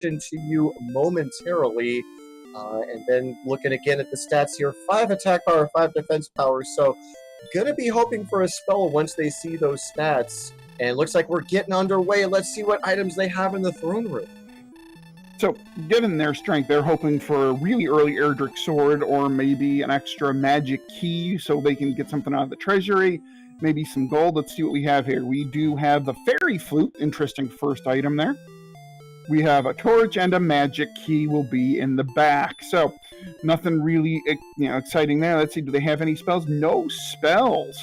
to you momentarily. And then looking again at the stats here, 5 attack power, 5 defense power. So gonna be hoping for a spell once they see those stats. And it looks like we're getting underway. Let's see what items they have in the throne room. So, given their strength, they're hoping for a really early Erdrick Sword or maybe an extra magic key so they can get something out of the treasury, maybe some gold. Let's see what we have here. We do have the Fairy Flute, interesting first item there. We have a torch and a magic key will be in the back. So, nothing really exciting there. Let's see, do they have any spells? No spells.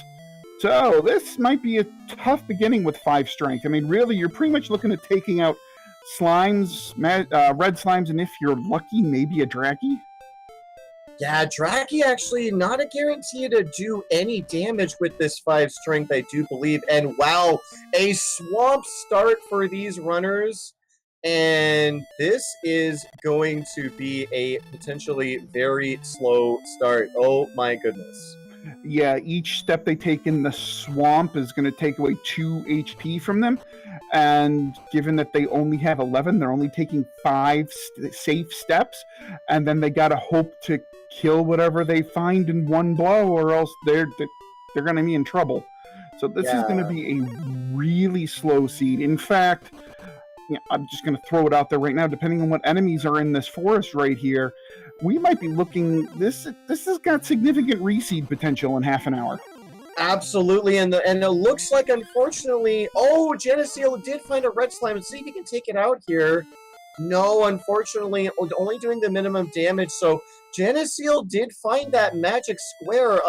So, this might be a tough beginning with 5 strength. I mean, really, you're pretty much looking at taking out slimes, red slimes, and if you're lucky, maybe a Draggy? Yeah, Draggy actually not a guarantee to do any damage with this 5 strength, I do believe. And wow, a swamp start for these runners. And this is going to be a potentially very slow start. Oh my goodness. Yeah, each step they take in the swamp is going to take away 2 HP from them. And given that they only have 11, they're only taking 5 safe steps. And then they got to hope to kill whatever they find in one blow, or else they're going to be in trouble. So this is going to be a really slow seed. In fact, I'm just going to throw it out there right now. Depending on what enemies are in this forest right here, we might be looking. This has got significant reseed potential in half an hour. Absolutely, and it looks like, unfortunately, JanusZeal did find a red slime. Let's see if he can take it out here. No, unfortunately, only doing the minimum damage. So JanusZeal did find that magic square.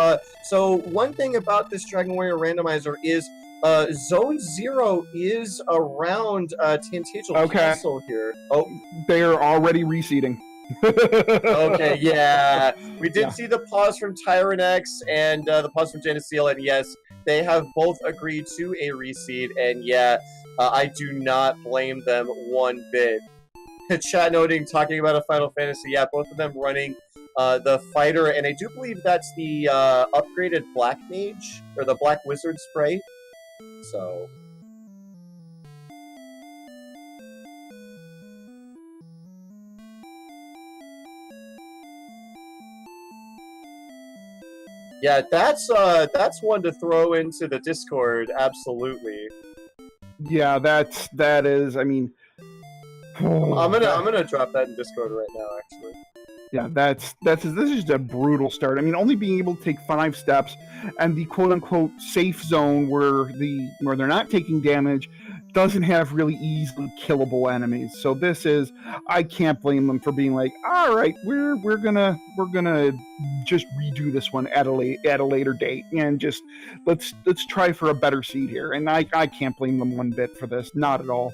So one thing about this Dragon Warrior randomizer is Zone 0 is around Tantagel Castle here. Oh, they're already reseeding. Okay, yeah. We did see the pause from Tyerenex and the pause from JanusZeal, and yes, they have both agreed to a reseed, and I do not blame them one bit. Chat noting, talking about a Final Fantasy, both of them running the fighter, and I do believe that's the upgraded Black Mage, or the Black Wizard Sprite. So... yeah, that's one to throw into the Discord, absolutely. Yeah, that is. I mean, I'm gonna drop that in Discord right now, actually. Yeah, this is just a brutal start. I mean, only being able to take 5 steps and the quote unquote safe zone where they're not taking damage doesn't have really easily killable enemies. So this is, I can't blame them for being like, all right, we're gonna just redo this one at a later date and just let's try for a better seed here. And I can't blame them one bit for this, not at all.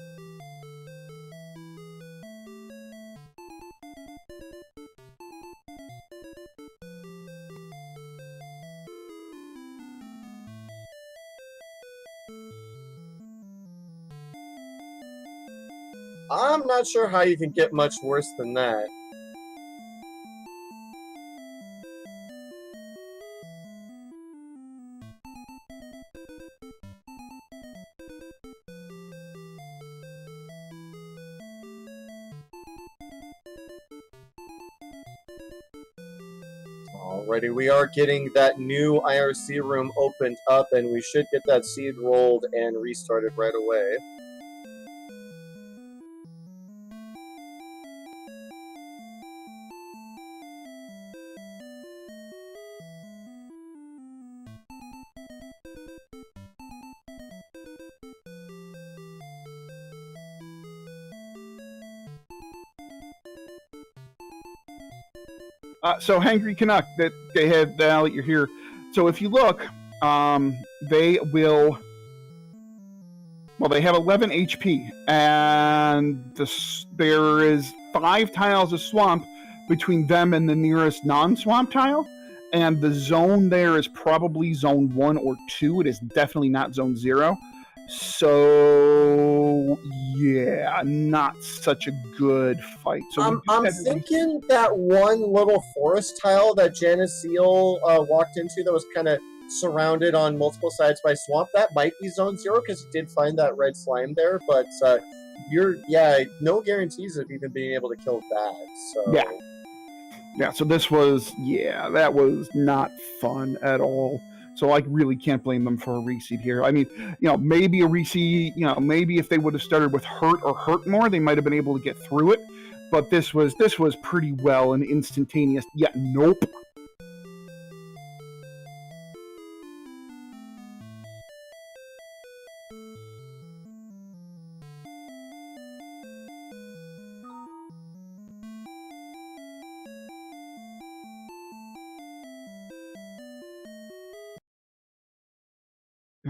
I'm not sure how you can get much worse than that. Alrighty, we are getting that new IRC room opened up, and we should get that seed rolled and restarted right away. So Hangry Canuck, that they have now that you're here. So if you look, they will. Well, they have 11 HP, and there is 5 tiles of swamp between them and the nearest non-swamp tile, and the zone there is probably zone 1 or 2. It is definitely not zone 0. So yeah, not such a good fight. So I'm thinking that one little forest tile that JanusZeal walked into that was kind of surrounded on multiple sides by swamp. That might be zone 0 because he did find that red slime there, but no guarantees of even being able to kill that. So yeah. So this was that was not fun at all. So I really can't blame them for a reseed here. I mean, maybe a reseed, maybe if they would have started with hurt or hurt more, they might have been able to get through it. But this was pretty well an instantaneous. Yeah, nope.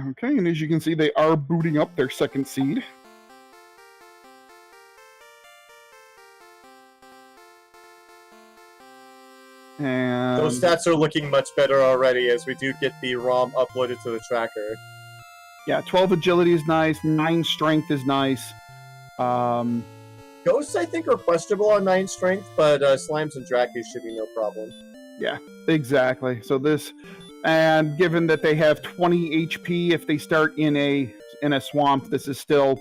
Okay, and as you can see, they are booting up their second seed. And those stats are looking much better already as we do get the ROM uploaded to the tracker. Yeah, 12 agility is nice, 9 strength is nice. Ghosts, I think, are questionable on 9 strength, but slimes and drackies should be no problem. Yeah, exactly. So this, and given that they have 20 HP, if they start in a swamp, this is still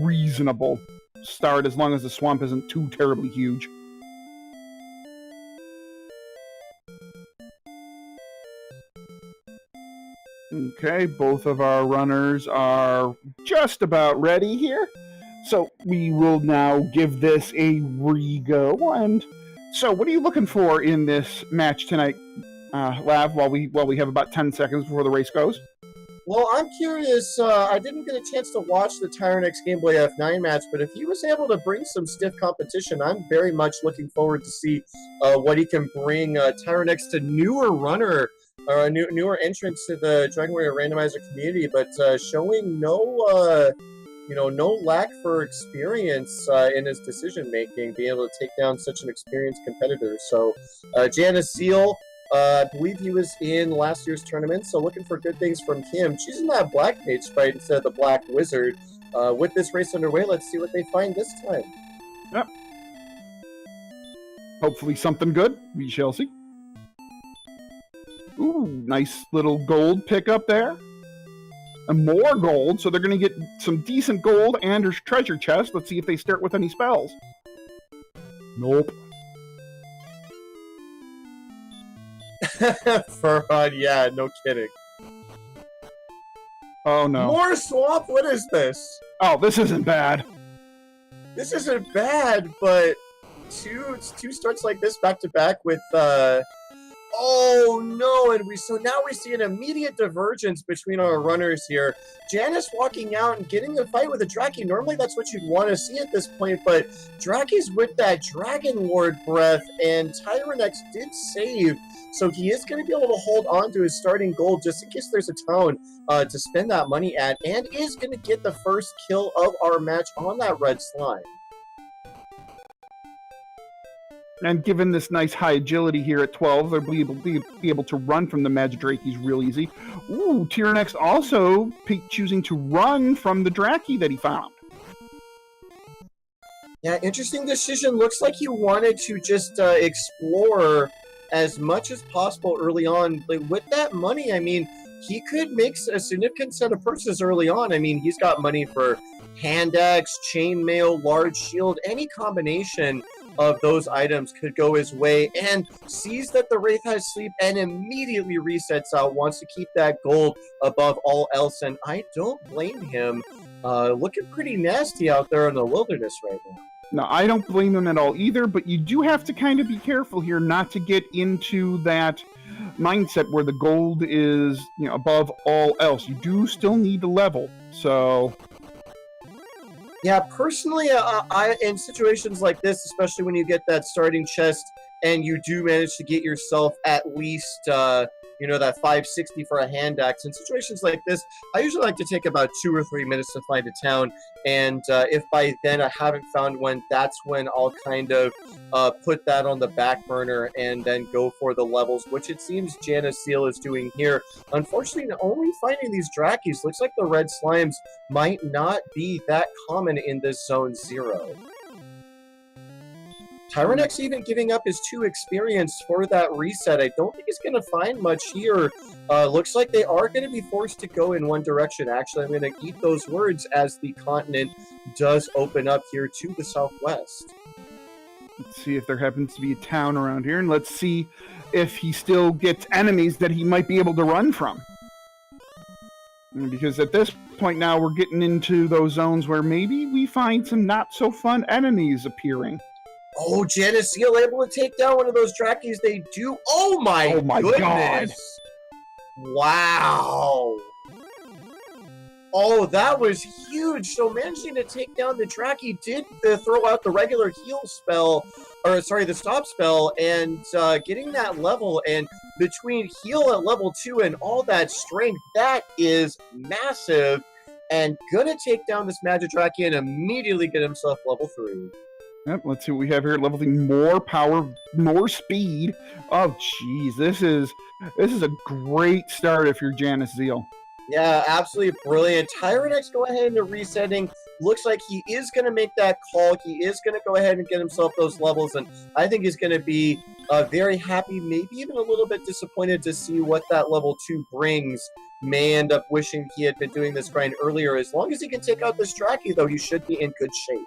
reasonable start as long as the swamp isn't too terribly huge. Okay, both of our runners are just about ready here. So we will now give this a re-go. And so what are you looking for in this match tonight, Lav, while we have about 10 seconds before the race goes? Well, I'm curious. I didn't get a chance to watch the Tyerenex Game Boy F9 match, but if he was able to bring some stiff competition, I'm very much looking forward to see what he can bring. Tyerenex, to newer runner, or a newer entrant to the Dragon Warrior Randomizer community, but showing no lack for experience in his decision making, being able to take down such an experienced competitor. So, JanusZeal6. I believe he was in last year's tournament, so looking for good things from him. Choosing that Black Mage fight instead of the Black Wizard. With this race underway, let's see what they find this time. Yep. Hopefully something good. We shall see. Ooh, nice little gold pickup there. And more gold, so they're going to get some decent gold and a treasure chest. Let's see if they start with any spells. Nope. Farhad, yeah, no kidding. Oh no. More swamp? What is this? Oh, this isn't bad. This isn't bad, but two starts like this back to back with oh no, and now we see an immediate divergence between our runners here. Janus walking out and getting a fight with a Draki. Normally that's what you'd want to see at this point, but Draki's with that Dragon Lord breath, and Tyerenex did save, so he is going to be able to hold on to his starting gold just in case there's a town to spend that money at, and is going to get the first kill of our match on that red slime. And given this nice high agility here at 12, they'll be able to run from the Magidrakies real easy. Ooh, Tyerenex also choosing to run from the Draki that he found. Yeah, interesting decision. Looks like he wanted to just explore as much as possible early on. Like, with that money, I mean, he could make a significant set of purchases early on. I mean, he's got money for hand axe, chainmail, large shield, any combination of those items could go his way, and sees that the Wraith has sleep and immediately resets out, wants to keep that gold above all else, and I don't blame him. Looking pretty nasty out there in the wilderness right now. No, I don't blame him at all either, but you do have to kind of be careful here not to get into that mindset where the gold is, above all else. You do still need to level, so... Yeah, personally, I in situations like this, especially when you get that starting chest and you do manage to get yourself at least, that 560 for a hand axe. In situations like this, I usually like to take about 2 or 3 minutes to find a town, and if by then I haven't found one, that's when I'll kind of put that on the back burner and then go for the levels, which it seems JanusZeal is doing here. Unfortunately, only finding these Drakis. Looks like the red slimes might not be that common in this Zone 0. Tyerenex even giving up his 2 experience for that reset. I don't think he's going to find much here. Looks like they are going to be forced to go in one direction. Actually, I'm going to eat those words as the continent does open up here to the southwest. Let's see if there happens to be a town around here, and let's see if he still gets enemies that he might be able to run from. Because at this point now, we're getting into those zones where maybe we find some not-so-fun enemies appearing. Oh, JanusZeal able to take down one of those Drakis. They do. Oh my goodness. God. Wow. Oh, that was huge. So managing to take down the Draki did throw out the regular heal spell, or sorry, the stop spell, and getting that level. And between heal at level 2 and all that strength, that is massive. And gonna take down this Magic Draki and immediately get himself level 3. Yep, let's see what we have here. Level 3, more power, more speed. Oh, jeez, this is a great start if you're JanusZeal. Yeah, absolutely brilliant. Tyerenex go ahead and resetting. Looks like he is going to make that call. He is going to go ahead and get himself those levels, and I think he's going to be very happy, maybe even a little bit disappointed to see what that level 2 brings. May end up wishing he had been doing this grind earlier. As long as he can take out this Draki, though, he should be in good shape.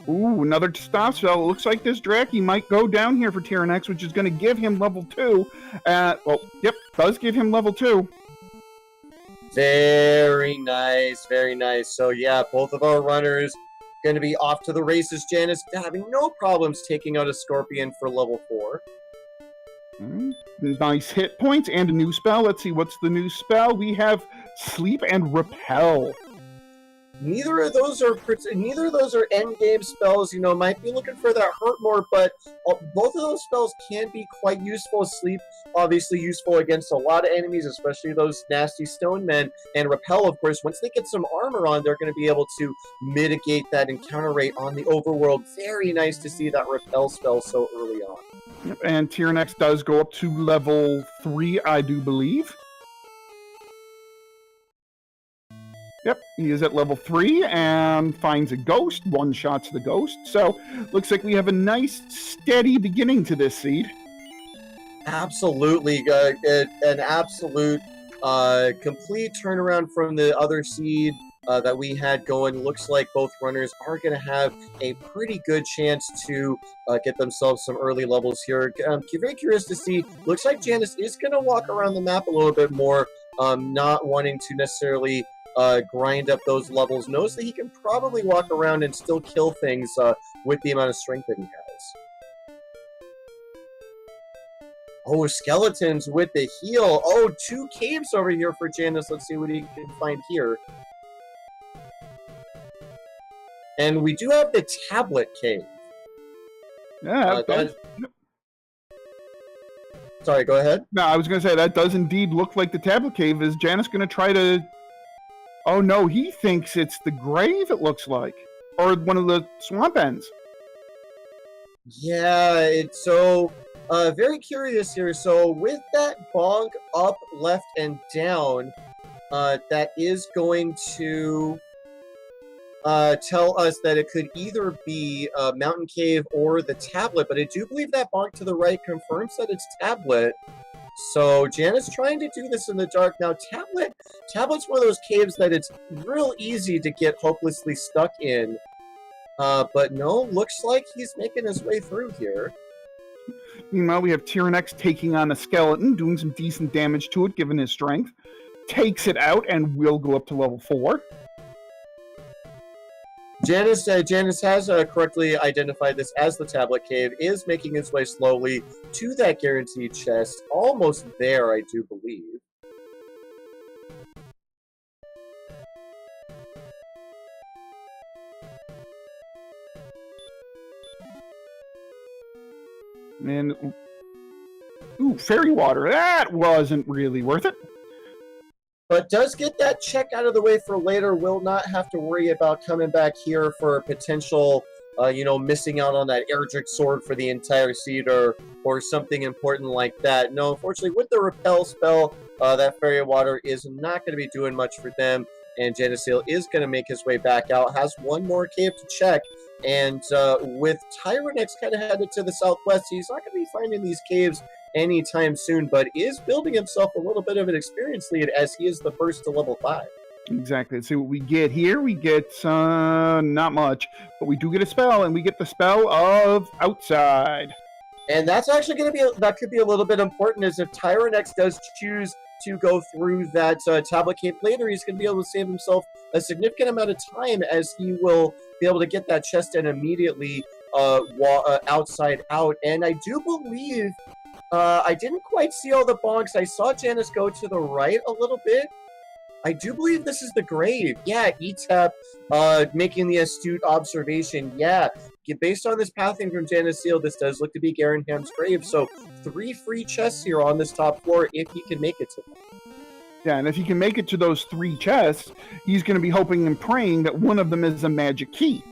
Ooh, another stop spell. It looks like this Draki might go down here for Tyerenex, which is going to give him level 2. Well, yep, does give him level 2. Very nice, very nice. So, yeah, both of our runners going to be off to the races. Janus having no problems taking out a Scorpion for level 4. Nice hit points and a new spell. Let's see, what's the new spell? We have Sleep and Repel. Neither of those are end game spells. You know, might be looking for that hurt more, but both of those spells can be quite useful. Sleep, obviously useful against a lot of enemies, especially those nasty stone men. And Repel, of course, once they get some armor on, they're going to be able to mitigate that encounter rate on the overworld. Very nice to see that Repel spell so early on. Yep, and Tyerenex does go up to level 3, I do believe. Yep, he is at level 3 and finds a ghost, one-shots the ghost. So, looks like we have a nice, steady beginning to this seed. Absolutely. An absolute complete turnaround from the other seed that we had going. Looks like both runners are going to have a pretty good chance to get themselves some early levels here. I'm very curious to see. Looks like Janus is going to walk around the map a little bit more, not wanting to necessarily grind up those levels. Knows that he can probably walk around and still kill things with the amount of strength that he has. Oh, skeletons with the heal. Oh, 2 caves over here for Janus. Let's see what he can find here. And we do have the tablet cave. Yeah, sorry, go ahead. No, I was going to say, that does indeed look like the tablet cave. Is Janus going to try to... Oh no, he thinks it's the grave, it looks like. Or one of the swamp ends. Yeah, it's so... very curious here. So with that bonk up, left, and down, that is going to tell us that it could either be Mountain Cave or the tablet, but I do believe that bonk to the right confirms that it's tablet. So Janus trying to do this in the dark. Now tablet's one of those caves that it's real easy to get hopelessly stuck in. But no, looks like he's making his way through here. Meanwhile, we have Tyerenex taking on a skeleton, doing some decent damage to it, given his strength. Takes it out and will go up to level 4. Janus has correctly identified this as the tablet cave, is making his way slowly to that guaranteed chest. Almost there, I do believe. And, ooh, fairy water. That wasn't really worth it. But does get that check out of the way for later. Will not have to worry about coming back here for potential, missing out on that Erdrick sword for the entire seed or something important like that. No, unfortunately, with the repel spell, that fairy water is not going to be doing much for them. And JanusZeal is going to make his way back out. Has one more cave to check. And with Tyerenex kind of headed to the southwest, he's not going to be finding these caves anytime soon, but is building himself a little bit of an experience lead as he is the first to level 5. Exactly. Let's see what we get here. We get not much, but we do get a spell, and we get the spell of Outside. And that's actually going to be, that could be a little bit important, as if Tyerenex does choose to go through that tablet cave later, he's going to be able to save himself a significant amount of time, as he will be able to get that chest in immediately outside out. And I do believe, I didn't quite see all the bonks. I saw Janus go to the right a little bit. I do believe this is the grave. Yeah, ETAP making the astute observation. Yeah, based on this pathing from JanusZeal, this does look to be Garenham's grave. So 3 free chests here on this top floor if he can make it to them. Yeah, and if he can make it to those 3 chests, he's going to be hoping and praying that one of them is a magic key.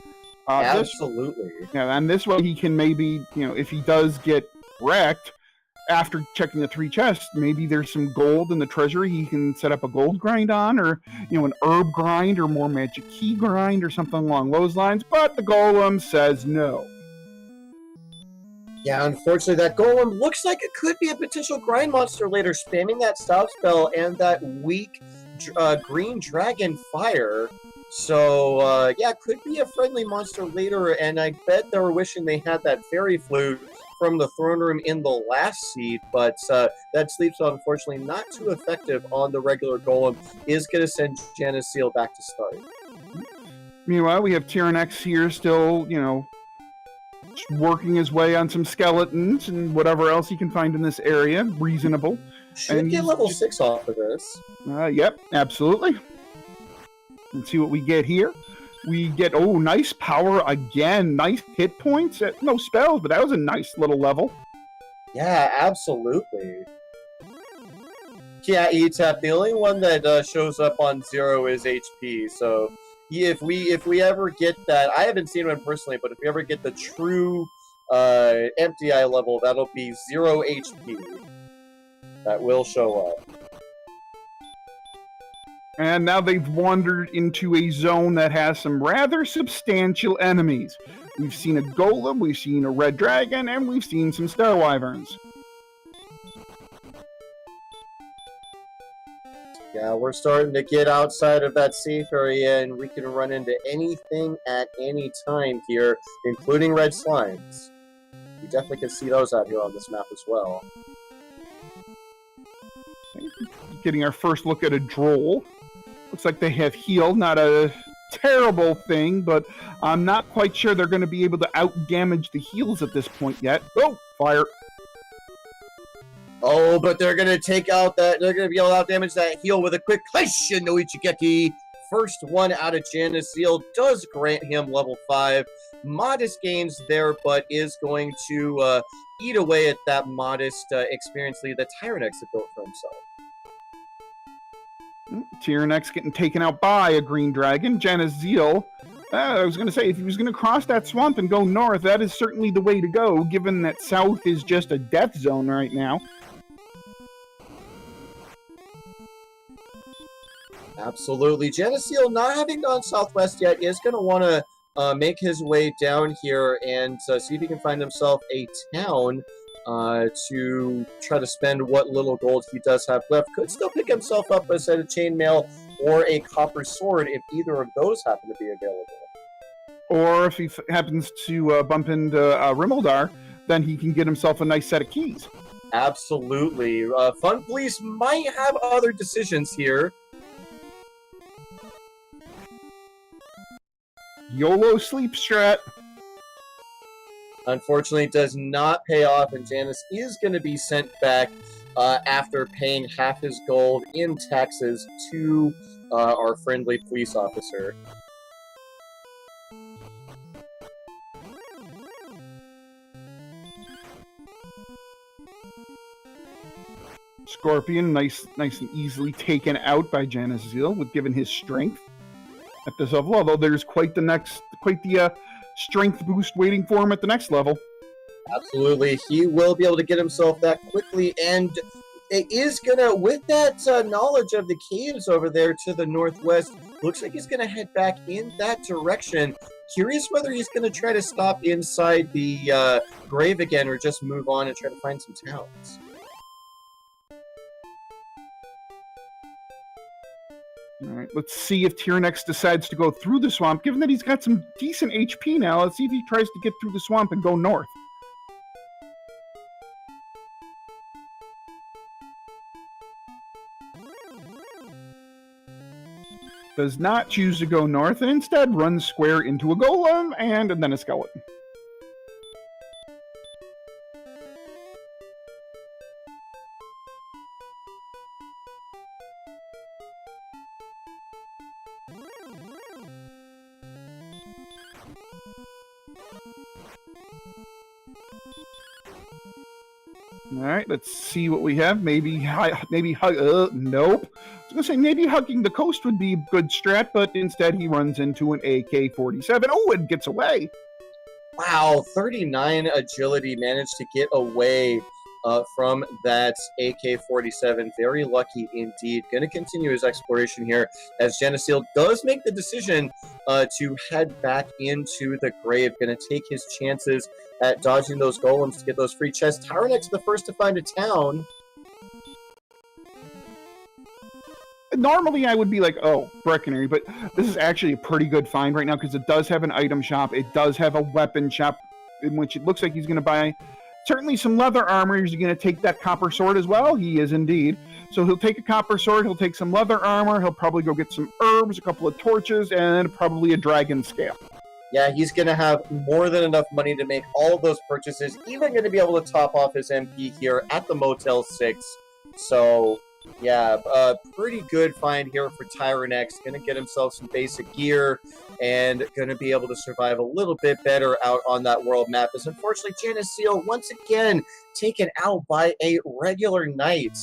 Absolutely. And this way he can maybe, if he does get wrecked, after checking the 3 chests, maybe there's some gold in the treasury he can set up a gold grind on, or an herb grind, or more magic key grind, or something along those lines. But the golem says no. Yeah, unfortunately, that golem looks like it could be a potential grind monster later, spamming that stop spell and that weak green dragon fire. So, yeah, could be a friendly monster later, and I bet they were wishing they had that fairy flute from the throne room in the last seed, but that sleep spell, unfortunately, not too effective on the regular golem, is going to send JanusZeal back to start. Meanwhile, we have Tyerenex here still, working his way on some skeletons and whatever else he can find in this area. Reasonable. Should get level 6 off of this. Yep, absolutely. Let's see what we get here. We get, nice power again. Nice hit points. No spells, but that was a nice little level. Yeah, absolutely. Yeah, ETAP, the only one that shows up on 0 is HP. So if we ever get that, I haven't seen one personally, but if we ever get the true empty eye level, that'll be 0 HP. That will show up. And now they've wandered into a zone that has some rather substantial enemies. We've seen a golem, we've seen a red dragon, and we've seen some star wyverns. Yeah, we're starting to get outside of that safe area, and we can run into anything at any time here, including red slimes. We definitely can see those out here on this map as well. Getting our first look at a droll. Looks like they have healed, not a terrible thing, but I'm not quite sure they're going to be able to out-damage the heals at this point yet. Oh, fire. Oh, but they're going to take out that, they're going to be able to out-damage that heal with a quick Kaisha no Ichigeki. First one out of JanusZeal does grant him level 5. Modest gains there, but is going to eat away at that modest experience lead that Tyerenex had built for himself. Tyerenex getting taken out by a green dragon. JanusZeal, I was going to say, if he was going to cross that swamp and go north, that is certainly the way to go, given that south is just a death zone right now. Absolutely. JanusZeal, not having gone southwest yet, is going to want to make his way down here and see if he can find himself a town to try to spend what little gold he does have left. Could still pick himself up a set of chainmail or a copper sword if either of those happen to be available. Or if he happens to bump into Rimeldar, then he can get himself a nice set of keys. Absolutely. Fun Police might have other decisions here. YOLO sleep strat. Unfortunately, it does not pay off, and Janus is going to be sent back after paying half his gold in taxes to our friendly police officer. Scorpion, nice and easily taken out by JanusZeal, with given his strength at this level. Although there's quite the strength boost waiting for him at the next level. Absolutely, he will be able to get himself that quickly, and it is gonna, with that knowledge of the caves over there to the northwest, Looks like he's going to head back in that direction. Curious whether he's going to try to stop inside the grave again or just move on and try to find some towns. All right, let's see if Tyerenex decides to go through the swamp. Given that he's got some decent HP now, let's see if he tries to get through the swamp and go north. Does not choose to go north and instead runs square into a golem and then a skeleton. All right, let's see what we have. Maybe nope. I was gonna say maybe hugging the coast would be a good strat, but instead he runs into an AK-47. Oh, and gets away. Wow, 39 agility managed to get away from that AK-47. Very lucky indeed. Going to continue his exploration here as JanusZeal does make the decision to head back into the grave. Going to take his chances at dodging those golems to get those free chests. Tyerenex the first to find a town. Normally I would be like, oh, Breckenary, but this is actually a pretty good find right now because it does have an item shop. It does have a weapon shop in which it looks like he's going to buy certainly some leather armor. Is he going to take that copper sword as well? He is indeed. So he'll take a copper sword, he'll take some leather armor, he'll probably go get some herbs, a couple of torches, and probably a dragon scale. Yeah, he's going to have more than enough money to make all of those purchases. Even going to be able to top off his MP here at the Motel 6. So, yeah, pretty good find here for Tyerenex. Going to get himself some basic gear and going to be able to survive a little bit better out on that world map. As unfortunately, JanusZeal once again taken out by a regular knight.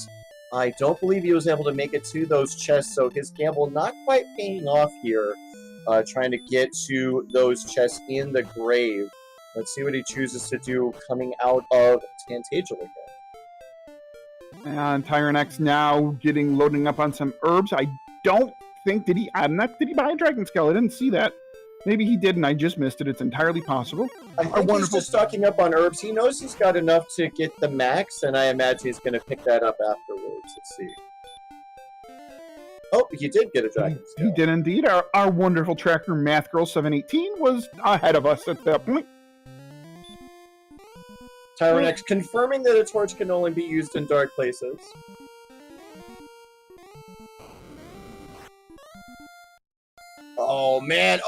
I don't believe he was able to make it to those chests, so his gamble not quite paying off here. Trying to get to those chests in the grave. Let's see what he chooses to do coming out of Tantagel again. And Tyerenex now loading up on some herbs. I don't think, did he buy a dragon scale? I didn't see that. Maybe he did and I just missed it. It's entirely possible. I think he's just stocking up on herbs. He knows he's got enough to get the max, and I imagine he's going to pick that up afterwards. Let's see. Oh, he did get a dragon scale. He did indeed. Our wonderful tracker, Math Girl 718, was ahead of us at that point. Tyerenex confirming that a torch can only be used in dark places. Oh man,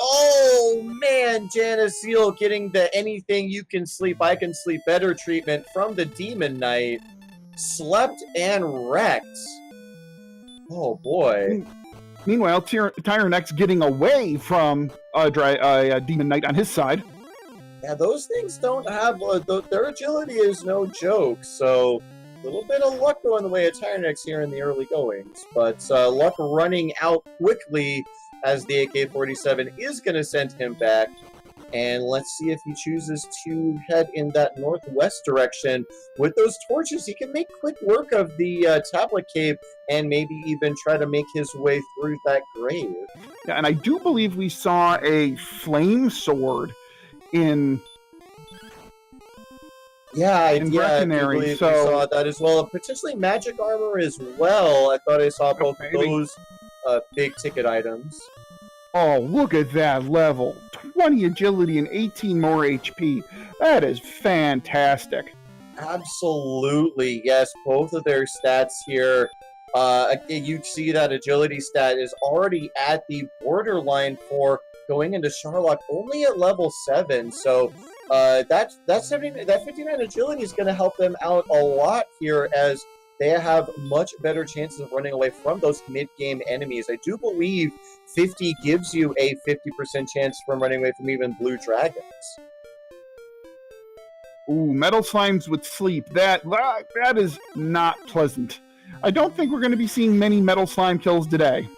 JanusZeal getting the anything you can sleep, I can sleep better treatment from the Demon Knight. Slept and wrecked. Oh boy. Meanwhile, Tyerenex getting away from a Demon Knight on his side. Yeah, those things don't have... their agility is no joke, so a little bit of luck going the way of Tyerenex here in the early goings. But luck running out quickly as the AK-47 is going to send him back. And let's see if he chooses to head in that northwest direction. With those torches, he can make quick work of the tablet cave and maybe even try to make his way through that grave. Yeah, and I do believe we saw a flame sword in Breckenary, we saw that as well. Potentially magic armor as well. I thought I saw both of those big ticket items. Oh, look at that level. 20 agility and 18 more HP. That is fantastic. Absolutely, yes. Both of their stats here. You see that agility stat is already at the borderline for going into Sharlock, only at level 7. So that 59 agility is going to help them out a lot here, as they have much better chances of running away from those mid-game enemies. I do believe 50 gives you a 50% chance from running away from even blue dragons. Ooh, metal slimes with sleep. That is not pleasant. I don't think we're going to be seeing many metal slime kills today.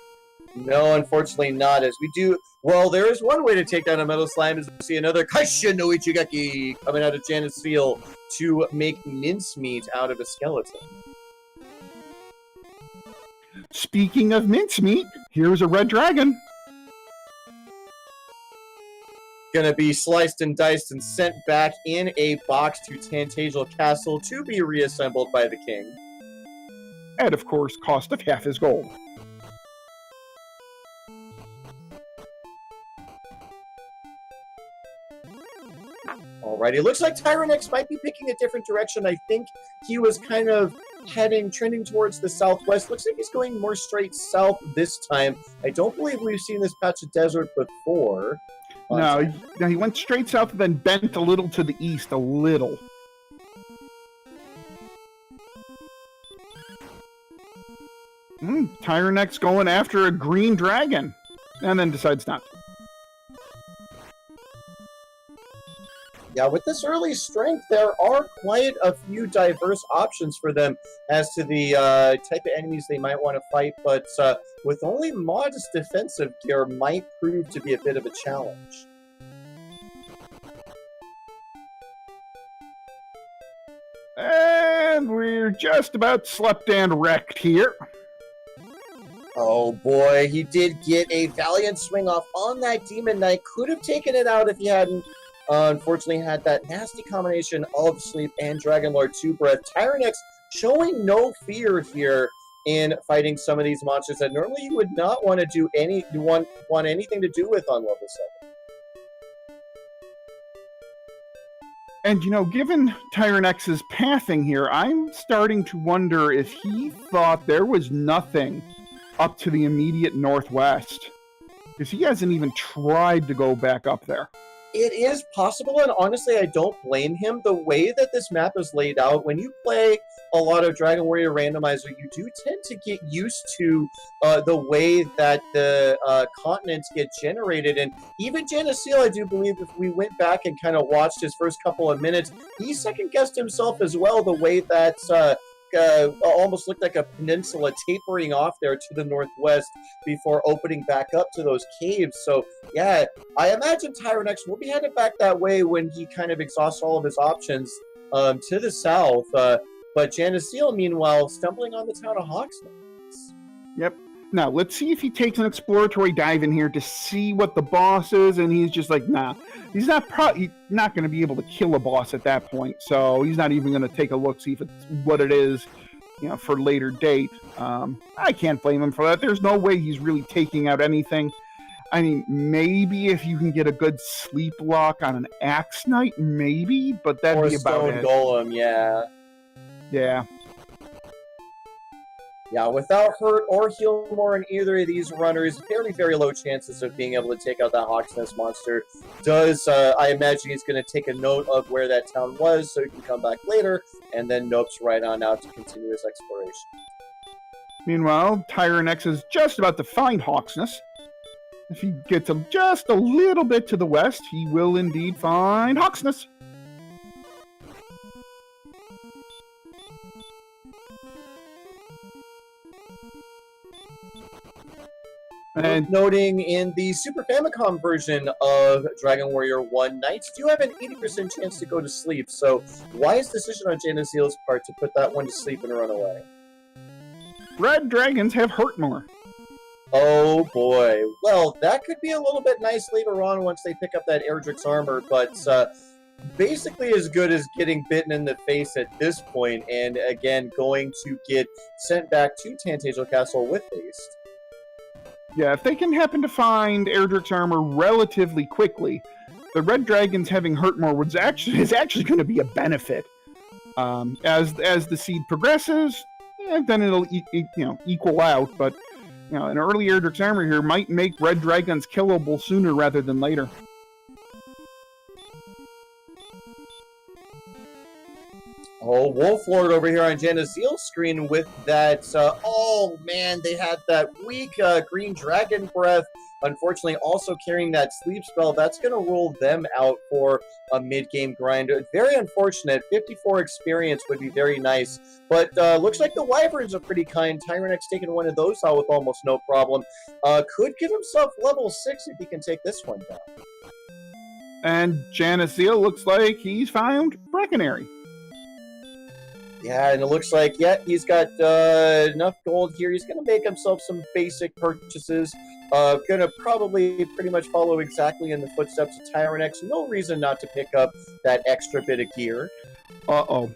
No, unfortunately not. As we do, well, there is one way to take down a metal slime, is to see another Kaisha no Ichigaki coming out of JanusZeal to make mincemeat out of a skeleton. Speaking of mincemeat, here's a red dragon. going to be sliced and diced and sent back in a box to Tantagel Castle to be reassembled by the king. At, of course, cost of half his gold. Alrighty, looks like Tyerenex might be picking a different direction. I think he was kind of trending towards the southwest. Looks like he's going more straight south this time. I don't believe we've seen this patch of desert before. No, he went straight south and then bent a little to the east, a little. Tyerenex going after a green dragon, and then decides not to. Yeah, with this early strength, there are quite a few diverse options for them as to the type of enemies they might want to fight, but with only modest defensive gear might prove to be a bit of a challenge. And we're just about slept and wrecked here. Oh boy, he did get a valiant swing off on that Demon Knight. Could have taken it out if he hadn't unfortunately had that nasty combination of Sleep and Dragonlord 2 Breath. Tyerenex showing no fear here in fighting some of these monsters that normally you would not want to do want anything to do with on level 7. And, you know, given Tyrenex's pathing here, I'm starting to wonder if he thought there was nothing up to the immediate northwest. Because he hasn't even tried to go back up there. It is possible, and honestly, I don't blame him. The way that this map is laid out, when you play a lot of Dragon Warrior Randomizer, you do tend to get used to the way that the continents get generated. And even JanusZeal, I do believe, if we went back and kind of watched his first couple of minutes, he second-guessed himself as well, the way that almost looked like a peninsula tapering off there to the northwest before opening back up to those caves. So, yeah, I imagine Tyerenex will be headed back that way when he kind of exhausts all of his options to the south. But JanusZeal, meanwhile, stumbling on the town of Hawksnest. Yep. Now, let's see if he takes an exploratory dive in here to see what the boss is, and he's just like, nah. He's not going to be able to kill a boss at that point, so he's not even going to take a look, see if it's what it is, you know, for later date. I can't blame him for that. There's no way he's really taking out anything. I mean, maybe if you can get a good sleep lock on an Axe Knight, maybe, but that'd be about it. Or a Stone Golem, yeah. Yeah. Yeah, without hurt or heal more in either of these runners, very, very low chances of being able to take out that Hawksnest monster. I imagine he's going to take a note of where that town was so he can come back later, and then nopes right on out to continue his exploration. Meanwhile, Tyerenex is just about to find Hawksnest. If he gets just a little bit to the west, he will indeed find Hawksnest. And noting in the Super Famicom version of Dragon Warrior 1, Knights do have an 80% chance to go to sleep, so wise decision on JanusZeal's part to put that one to sleep and run away. Red dragons have hurt more. Oh boy. Well, that could be a little bit nice later on once they pick up that Erdrick's armor, but basically as good as getting bitten in the face at this point, and again going to get sent back to Tantagel Castle with haste. Yeah, if they can happen to find Erdrick's armor relatively quickly, the Red Dragons having hurt more is actually going to be a benefit. As the seed progresses, then it'll equal out. But an early Erdrick's armor here might make Red Dragons killable sooner rather than later. Oh, Wolflord over here on JanusZeal's screen with that, oh man, they had that weak green dragon breath. Unfortunately, also carrying that sleep spell. That's going to rule them out for a mid-game grind. Very unfortunate. 54 experience would be very nice. But looks like the Wyverns are pretty kind. Tyerenex taking one of those out with almost no problem. Could give himself level 6 if he can take this one down. And JanusZeal looks like he's found Brackenary. Yeah, and it looks like, he's got enough gold here. He's going to make himself some basic purchases. Gonna probably pretty much follow exactly in the footsteps of Tyerenex. No reason not to pick up that extra bit of gear. Uh-oh.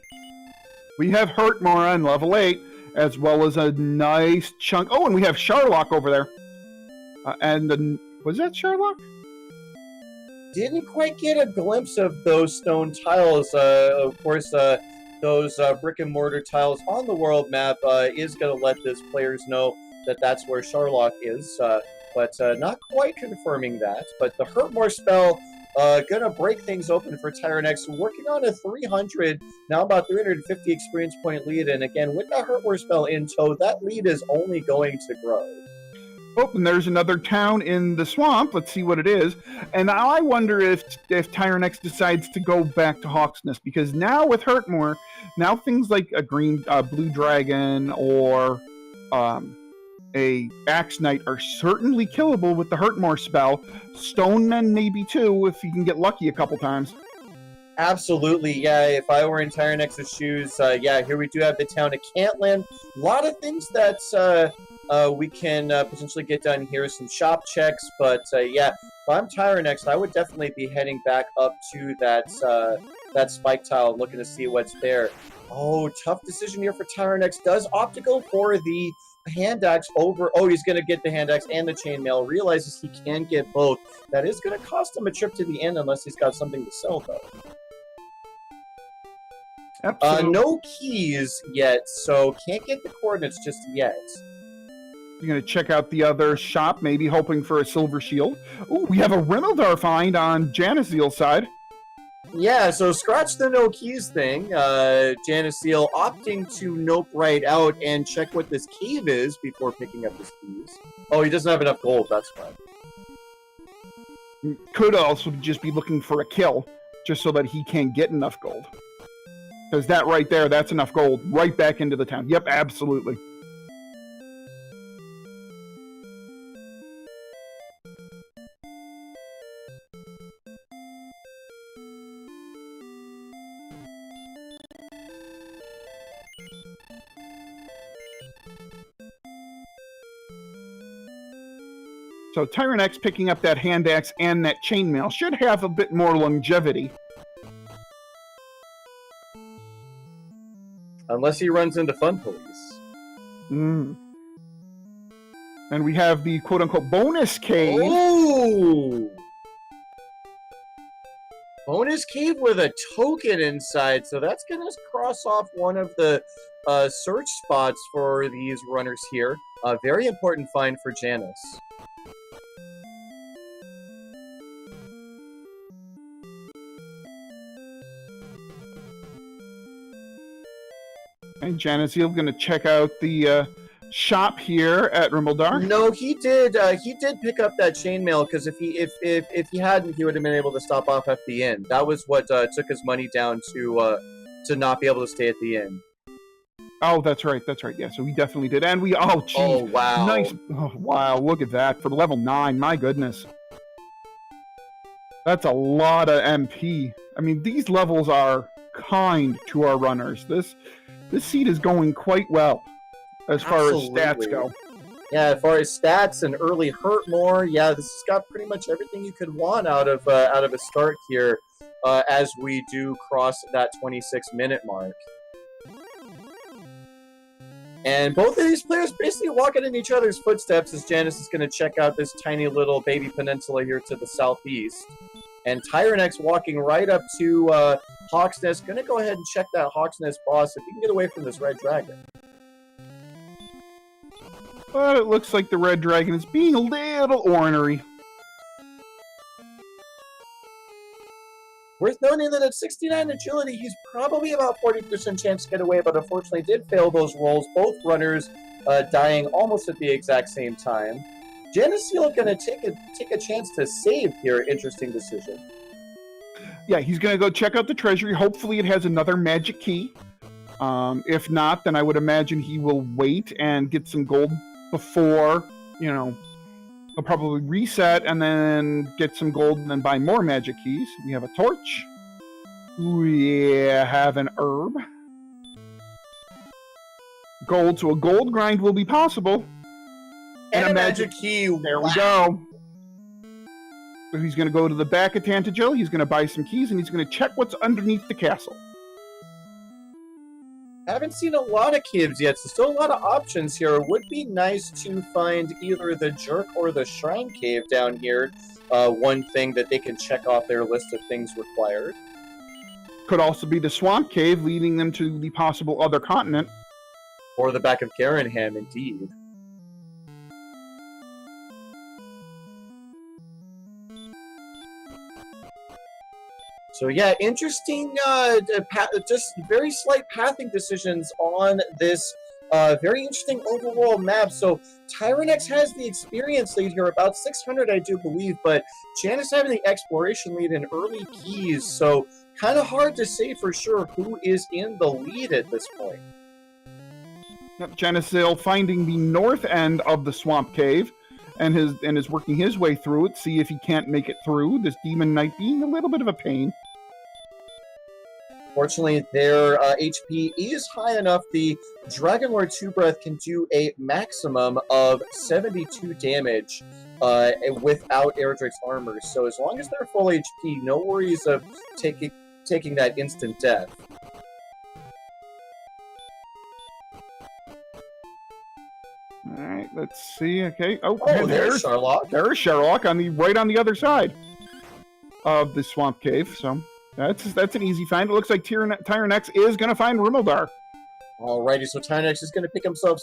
We have Hurtmore on level 8, as well as a nice chunk. Oh, and we have Charlock over there. Was that Charlock? Didn't quite get a glimpse of those stone tiles. Of course, those brick and mortar tiles on the world map is going to let this players know that that's where Charlock is, but not quite confirming that. But the Hurtmore spell going to break things open for Tyerenex, working on a 300, now about 350 experience point lead. And again, with that Hurtmore spell in tow, that lead is only going to grow. Oh, and there's another town in the swamp. Let's see what it is. And now I wonder if Tyerenex decides to go back to Hawk's Nest, because now with Hurtmore, now things like a blue dragon or a Axe Knight are certainly killable with the Hurtmore spell. Stone Men maybe too, if you can get lucky a couple times. Absolutely, yeah. If I were in Tyrenex's shoes, yeah, here we do have the town of Cantland. A lot of things that we can potentially get done here. Some shop checks, but yeah, if I'm Tyerenex, I would definitely be heading back up to that spike tile, looking to see what's there. Oh, tough decision here for Tyerenex. Does opt to go for the hand axe over. Oh, he's going to get the hand axe and the chainmail. Realizes he can get both. That is going to cost him a trip to the end unless he's got something to sell, though. No keys yet, so can't get the coordinates just yet. You're going to check out the other shop, maybe hoping for a silver shield. Oh, we have a Rimmildar find on JanusZeal's side. Yeah, so scratch the no keys thing. JanusZeal opting to nope right out and check what this cave is before picking up his keys. Oh, he doesn't have enough gold, that's fine. Could also just be looking for a kill, just so that he can't get enough gold. Because that right there, that's enough gold right back into the town. Yep, absolutely. So Tyerenex picking up that hand axe and that chainmail should have a bit more longevity. Unless he runs into Fun Police. And we have the quote-unquote bonus cave. Oh! Bonus cave with a token inside, so that's going to cross off one of the search spots for these runners here. A very important find for Janus. And JanusZeal going to check out the shop here at Rimmildar. No, he did pick up that chainmail, because if he hadn't, he would have been able to stop off at the inn. That was what took his money down to not be able to stay at the inn. Oh, that's right. Yeah, so he definitely did. And oh, wow. Nice. Oh, wow, look at that. For level 9, my goodness. That's a lot of MP. I mean, these levels are kind to our runners. This seed is going quite well as far as stats go. Yeah, as far as stats and early Hurtmore, yeah, this has got pretty much everything you could want out of a start here as we do cross that 26-minute mark. And both of these players basically walking in each other's footsteps as Janus is going to check out this tiny little baby peninsula here to the southeast. And Tyerenex walking right up to Hawk's Nest. Going to go ahead and check that Hawk's Nest boss if he can get away from this red dragon. But it looks like the red dragon is being a little ornery. Worth noting that at 69 agility, he's probably about 40% chance to get away, but unfortunately did fail those rolls. Both runners dying almost at the exact same time. JanusZeal going to take a chance to save here. Interesting decision. Yeah, he's going to go check out the treasury. Hopefully it has another magic key. If not, then I would imagine he will wait and get some gold before, he'll probably reset and then get some gold and then buy more magic keys. We have a torch. We have an herb. Gold, so a gold grind will be possible. And a magic key. There we go. So he's going to go to the back of Tantagel. He's going to buy some keys, and he's going to check what's underneath the castle. Haven't seen a lot of caves yet, so still a lot of options here. It would be nice to find either the Jerk or the Shrine Cave down here. One thing that they can check off their list of things required. Could also be the Swamp Cave, leading them to the possible other continent. Or the back of Garenham, indeed. So yeah, interesting, just very slight pathing decisions on this very interesting overworld map. So Tyerenex has the experience lead here, about 600 I do believe, but Janus having the exploration lead in early keys, so kind of hard to say for sure who is in the lead at this point. JanusZeal finding the north end of the Swamp Cave and is working his way through it, see if he can't make it through, this Demon Knight being a little bit of a pain. Fortunately, their HP is high enough. The Dragon Lord Two Breath can do a maximum of 72 damage without Erdrick's armor. So as long as they're full HP, no worries of taking that instant death. All right, let's see. Okay. Oh, there's Sherlock. There's Sherlock right on the other side of the Swamp Cave. So that's an easy find. It looks like Tyerenex is going to find Rumildar. Alrighty, so Tyerenex is going to pick himself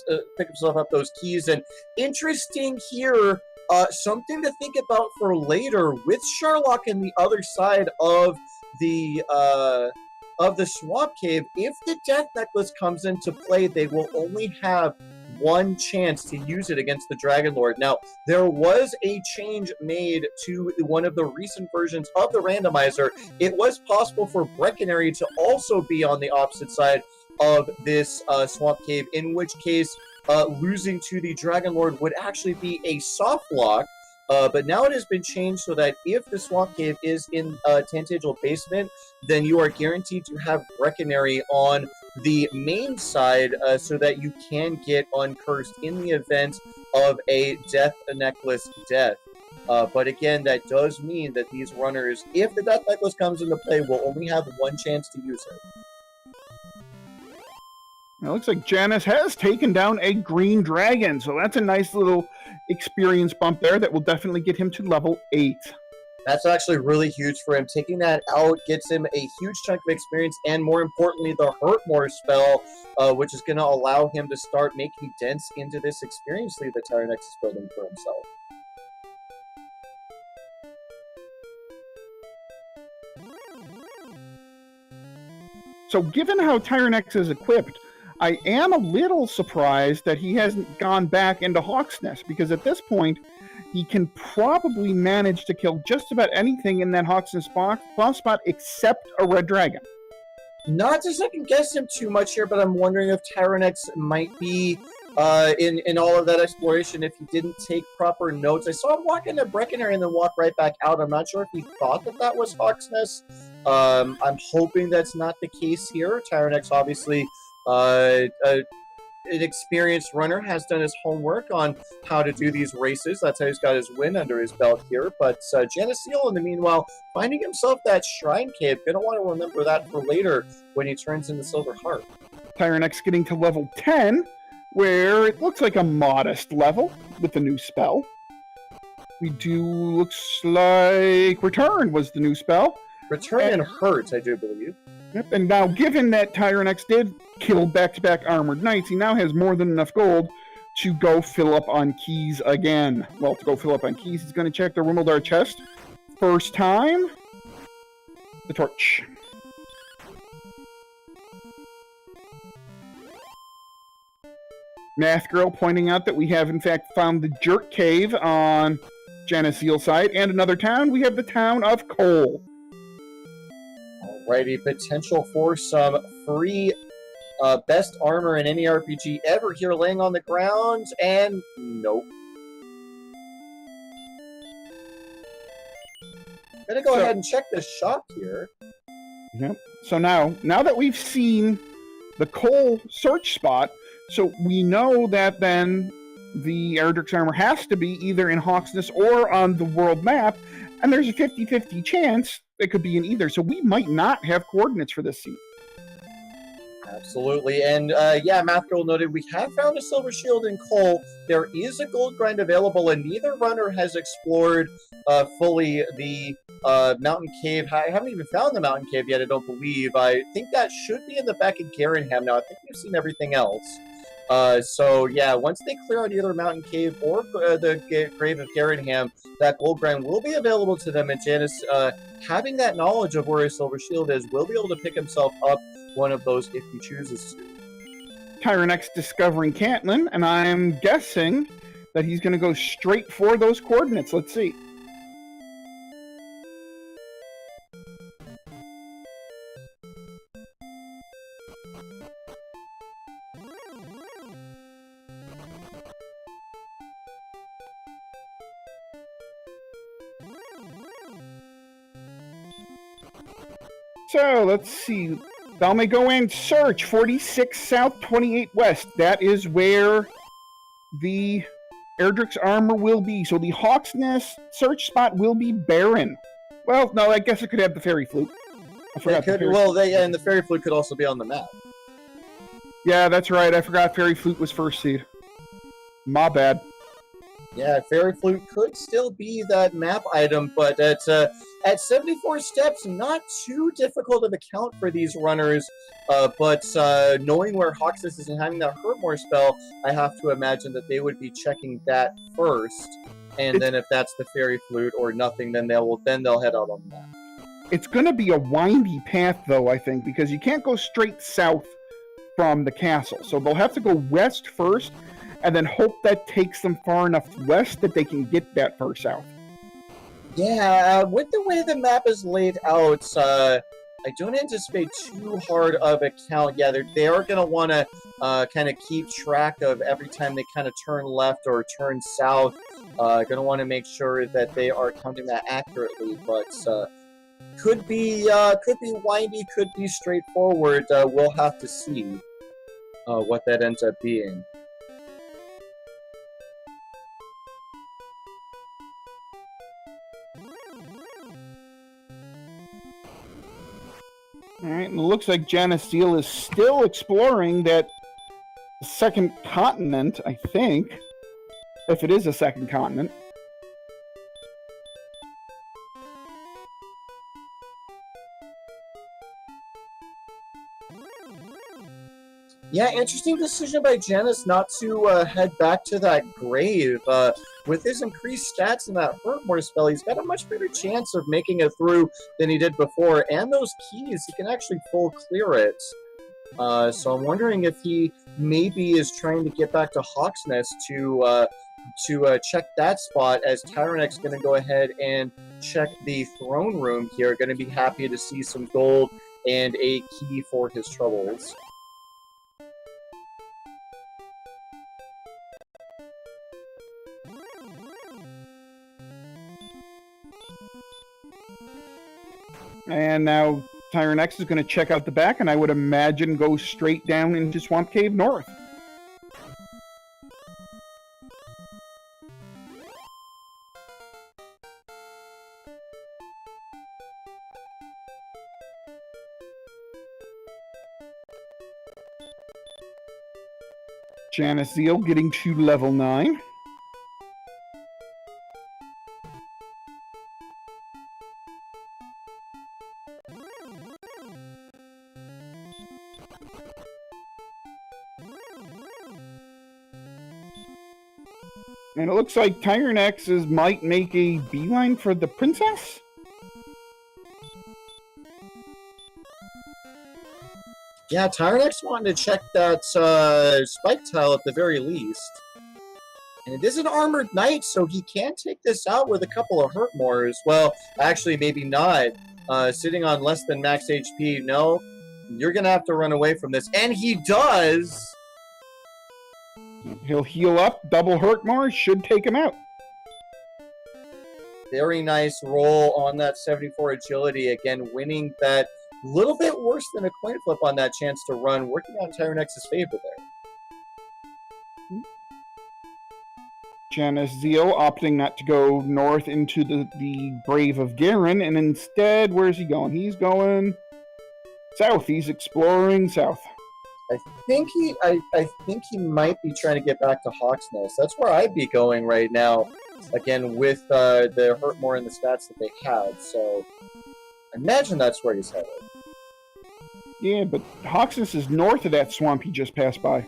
up those keys. And interesting here, something to think about for later with Sherlock on the other side of the Swamp Cave. If the Death Necklace comes into play, they will only have one chance to use it against the Dragon Lord. Now, there was a change made to one of the recent versions of the randomizer. It was possible for Breckenary to also be on the opposite side of this Swamp Cave, in which case losing to the Dragon Lord would actually be a soft lock. But now it has been changed so that if the Swamp Cave is in Tantagel Basement, then you are guaranteed to have Breckenary on the main side so that you can get uncursed in the event of a Death Necklace death. But again, that does mean that these runners, if the Death Necklace comes into play, will only have one chance to use it. It looks like Janus has taken down a green dragon, so that's a nice little experience bump there that will definitely get him to level 8. That's actually really huge for him. Taking that out gets him a huge chunk of experience, and more importantly, the Hurt More spell, which is going to allow him to start making dents into this experience lead that Tyerenex is building for himself. So given how Tyerenex is equipped, I am a little surprised that he hasn't gone back into Hawk's Nest, because at this point, he can probably manage to kill just about anything in that Hawk's Nest spot except a red dragon. Not to second guess him too much here, but I'm wondering if Tyerenex might be in all of that exploration if he didn't take proper notes. I saw him walk into Breckenary and then walk right back out. I'm not sure if he thought that was Hawk's Nest. I'm hoping that's not the case here. Tyerenex obviously an experienced runner, has done his homework on how to do these races. That's how he's got his win under his belt here. But JanusZeal, in the meanwhile, finding himself that Shrine Cave. Gonna want to remember that for later when he turns into Silver Heart. Tyerenex getting to level 10, where it looks like a modest level with the new spell. Looks like Return was the new spell. Return and Hurt, I do believe. Yep, and now given that Tyerenex did kill back-to-back Armored Knights, he now has more than enough gold to go fill up on keys again. Well, to go fill up on keys, he's going to check the Rumildar chest. First time, the torch. Math Girl pointing out that we have, in fact, found the Jerk Cave on JanusZeal side, and another town. We have the town of Cole. Alrighty, potential for some free best armor in any RPG ever here laying on the ground, and nope. Gonna go ahead and check this shop here. Yep. So now that we've seen the Cole search spot, so we know that then the Erdrick's armor has to be either in Hawksness or on the world map, and there's a 50-50 chance it could be in either, so we might not have coordinates for this seed. Absolutely, and yeah, Math Girl noted we have found a silver shield in coal. There is a gold grind available, and neither runner has explored fully the mountain cave. I haven't even found the mountain cave yet, I don't believe. I think that should be in the back of Garenham now. I think we've seen everything else. So yeah, once they clear out either mountain cave or the grave of Garenham, that gold grind will be available to them, and Janus, having that knowledge of where his silver shield is, will be able to pick himself up one of those if he chooses to. Tyerenex discovering Caitlin, and I'm guessing that he's going to go straight for those coordinates. Let's see. So, let's see. Dalme go in, search 46 south, 28 west. That is where the Erdrick's armor will be. So the Hawksness search spot will be barren. Well, no, I guess it could have the fairy flute. I forgot. And the fairy flute could also be on the map. Yeah, that's right. I forgot fairy flute was first seed. My bad. Yeah, fairy flute could still be that map item, but at 74 steps, not too difficult of a count for these runners. But knowing where Hawksness is and having that Hurtmore spell, I have to imagine that they would be checking that first. And then if that's the fairy flute or nothing, then they'll head out on the map. It's going to be a windy path, though, I think, because you can't go straight south from the castle. So they'll have to go west first, and then hope that takes them far enough west that they can get that far south. Yeah, with the way the map is laid out, I don't anticipate too hard of a count. Yeah, they are going to want to kind of keep track of every time they kind of turn left or turn south. Going to want to make sure that they are counting that accurately, but could be windy, could be straightforward. We'll have to see what that ends up being. Alright, and it looks like JanusZeal is still exploring that second continent, I think. If it is a second continent. Yeah, interesting decision by Janus not to head back to that grave. With his increased stats and that Hurtmore spell, he's got a much better chance of making it through than he did before. And those keys, he can actually full clear it. So I'm wondering if he maybe is trying to get back to Hawksness to check that spot, as Tyerenex is going to go ahead and check the throne room here. Going to be happy to see some gold and a key for his troubles. And now Tyerenex is going to check out the back, and I would imagine go straight down into Swamp Cave North. JanusZeal getting to level 9. And it looks like Tyerenex might make a beeline for the princess? Yeah, Tyerenex wanted to check that spike tile at the very least. And it is an armored knight, so he can take this out with a couple of Hurtmores. Well, actually, maybe not. Sitting on less than max HP, no. You're going to have to run away from this. And he does! He'll heal up, double Hurtmore, should take him out. Very nice roll on that 74 agility. Again, winning that little bit worse than a coin flip on that chance to run, working on Tyerenex's favor there. JanusZeal opting not to go north into the Brave of Garen, and instead, where's he going? He's going south. He's exploring south. I think he might be trying to get back to Hawk's Nest. That's where I'd be going right now. Again, with the hurt more in the stats that they have, so I imagine that's where he's headed. Yeah, but Hawk's Nest is north of that swamp he just passed by.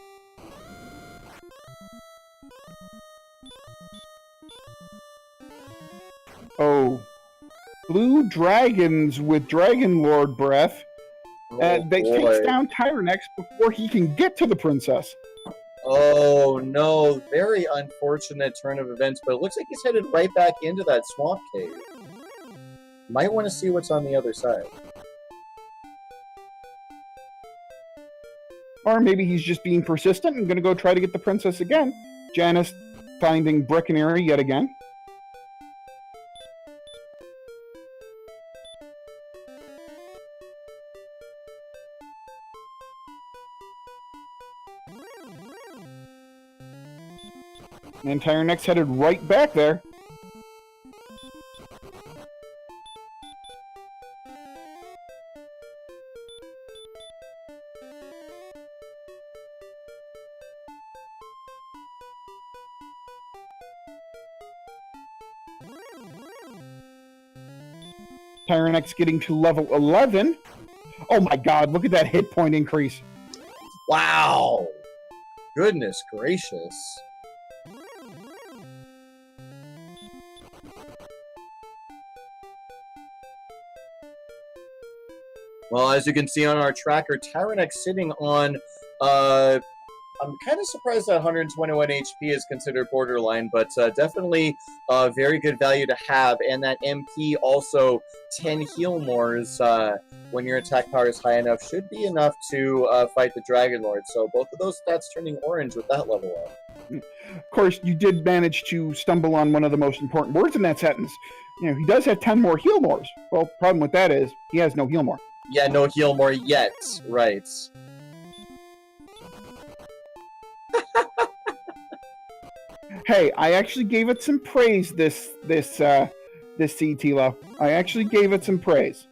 Oh, blue dragons with Dragon Lord breath. They takes down Tyerenex before he can get to the princess. Oh no, very unfortunate turn of events, but it looks like he's headed right back into that swamp cave. Might want to see what's on the other side. Or maybe he's just being persistent and going to go try to get the princess again. Janus finding Breckenary yet again. And Tyerenex headed right back there. Tyerenex getting to level 11. Oh my god, look at that hit point increase. Wow. Goodness gracious. Well, as you can see on our tracker, Tyerenex sitting on, I'm kind of surprised that 121 HP is considered borderline, but definitely very good value to have. And that MP also 10 heal mores when your attack power is high enough should be enough to fight the Dragon Lord. So both of those stats turning orange with that level up. Of course, you did manage to stumble on one of the most important words in that sentence. You know, he does have 10 more heal mores. Well, problem with that is he has no heal more. Yeah, no heal more yet. Right. Hey, I actually gave it some praise this CTLO. I actually gave it some praise.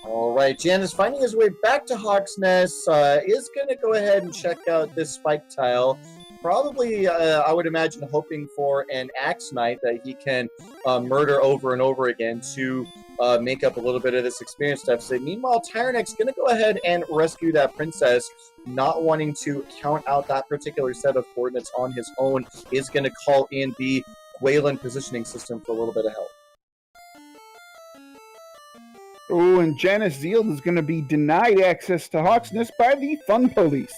All right, Janus finding his way back to Hawk's Nest is going to go ahead and check out this spike tile. Probably, I would imagine, hoping for an Axe Knight that he can murder over and over again to make up a little bit of this experience deficit. Meanwhile, Tyerenex going to go ahead and rescue that princess, not wanting to count out that particular set of coordinates on his own, is going to call in the Gwaelin positioning system for a little bit of help. Oh, and JanusZeal is going to be denied access to Hawk's Nest by the Fun Police.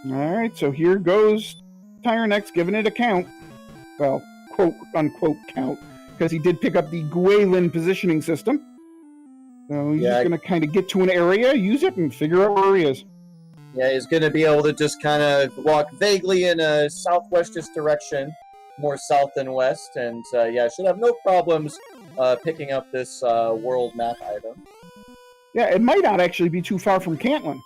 Alright, so here goes Tyerenex giving it a count. Well, quote-unquote count, because he did pick up the Gwaelin positioning system. So he's just going to kind of get to an area, use it, and figure out where he is. Yeah, he's going to be able to just kind of walk vaguely in a southwestish direction, more south than west, and yeah, should have no problems picking up this world map item. Yeah, it might not actually be too far from Cantlin.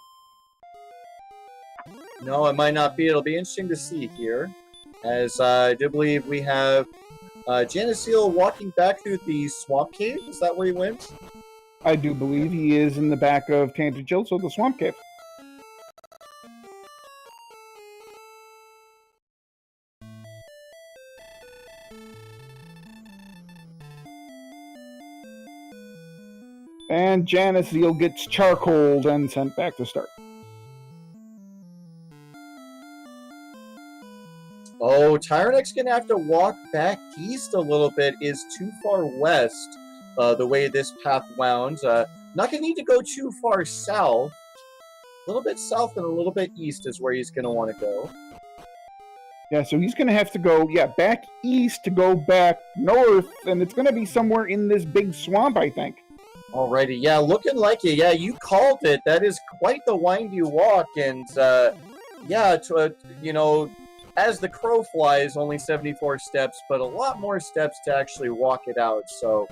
No, it might not be. It'll be interesting to see here, as I do believe we have JanusZeal walking back through the swamp cave. Is that where he went? I do believe he is in the back of Tangent so the swamp cave. And JanusZeal gets charcoaled and sent back to start. Oh, Tyerenex going to have to walk back east a little bit. Is too far west the way this path wound. Not going to need to go too far south. A little bit south and a little bit east is where he's going to want to go. Yeah, so he's going to have to go, back east to go back north, and it's going to be somewhere in this big swamp, I think. Alrighty, yeah, looking like it. Yeah, you called it. That is quite the windy walk, and yeah, as the crow flies, only 74 steps, but a lot more steps to actually walk it out. So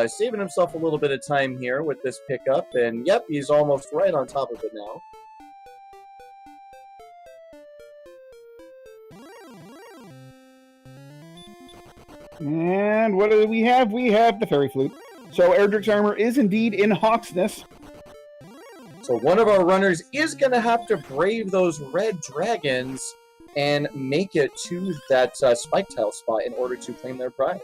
saving himself a little bit of time here with this pickup, and yep, he's almost right on top of it now. And what do we have? We have the Fairy Flute. So Erdrick's armor is indeed in Hawksness. So one of our runners is going to have to brave those red dragons and make it to that spike tile spot in order to claim their prize.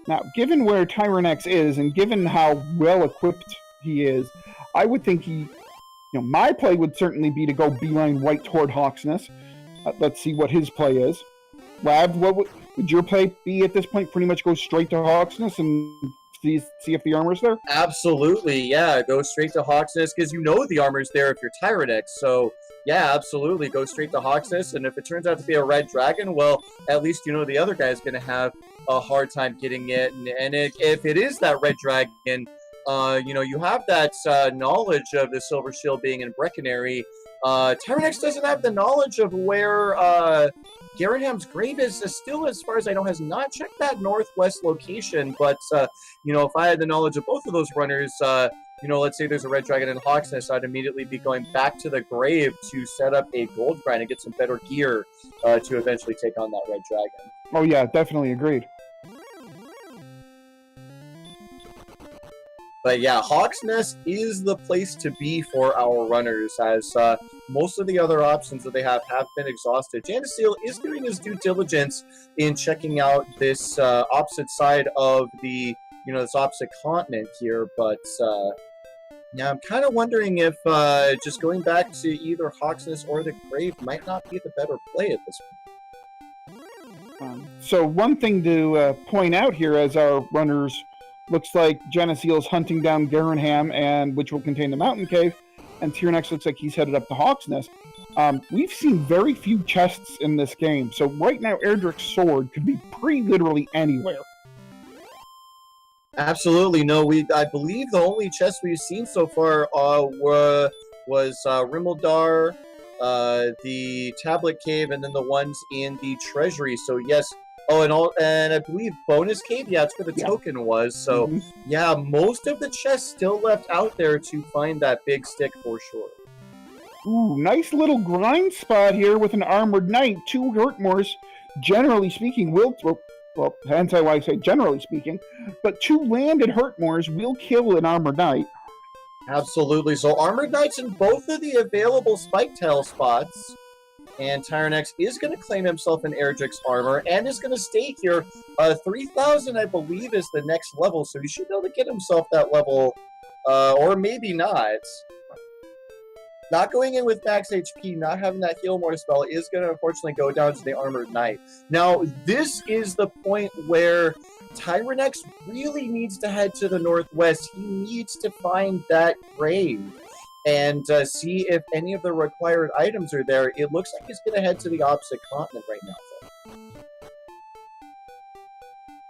Now, given where Tyerenex is, and given how well equipped he is, I would think my play would certainly be to go beeline right toward Hawksness. Let's see what his play is. Lab, what would your play be at this point? Pretty much go straight to Hawksness and see if the armor's there? Absolutely, yeah. Go straight to Hawksness, because the armor's there if you're Tyerenex. So, yeah, absolutely. Go straight to Hawksness, and if it turns out to be a red dragon, well, at least the other guy's going to have a hard time getting it. And if it is that red dragon, you have that knowledge of the Silver Shield being in Breckenary. Tyerenex doesn't have the knowledge of where Garenham's grave is still, as far as I know, has not checked that northwest location. But, if I had the knowledge of both of those runners, let's say there's a red dragon in Hawksness, I'd immediately be going back to the grave to set up a gold grind and get some better gear to eventually take on that red dragon. Oh, yeah, definitely agreed. But yeah, Hawksness is the place to be for our runners, as most of the other options that they have been exhausted. JanusZeal is doing his due diligence in checking out this opposite side of the, this opposite continent here, but yeah, I'm kind of wondering if just going back to either Hawksness or the grave might not be the better play at this point. So one thing to point out here as our runners, looks like JanusZeal is hunting down Garenham, and which will contain the mountain cave, and Tyerenex looks like he's headed up to Hawksness. We've seen very few chests in this game, so right now Erdrick's sword could be pretty literally anywhere. Absolutely, no. I believe the only chests we've seen so far was Rimeldar, the Tablet Cave, and then the ones in the Treasury. So yes. Oh, and I believe Bonus Cave, yeah, it's where the token was. So, yeah, most of the chests still left out there to find that big stick for sure. Ooh, nice little grind spot here with an Armored Knight. 2 Hurtmores, generally speaking, will... Well, hence why I say generally speaking, but 2 landed Hurtmores will kill an Armored Knight. Absolutely. So, Armored Knights in both of the available Spike Tail spots. And Tyerenex is going to claim himself in Erdrick's armor and is going to stay here. 3,000, I believe, is the next level, so he should be able to get himself that level, or maybe not. Not going in with max HP, not having that heal more spell is going to unfortunately go down to the Armored Knight. Now, this is the point where Tyerenex really needs to head to the northwest. He needs to find that grave and see if any of the required items are there. It looks like he's going to head to the opposite continent right now,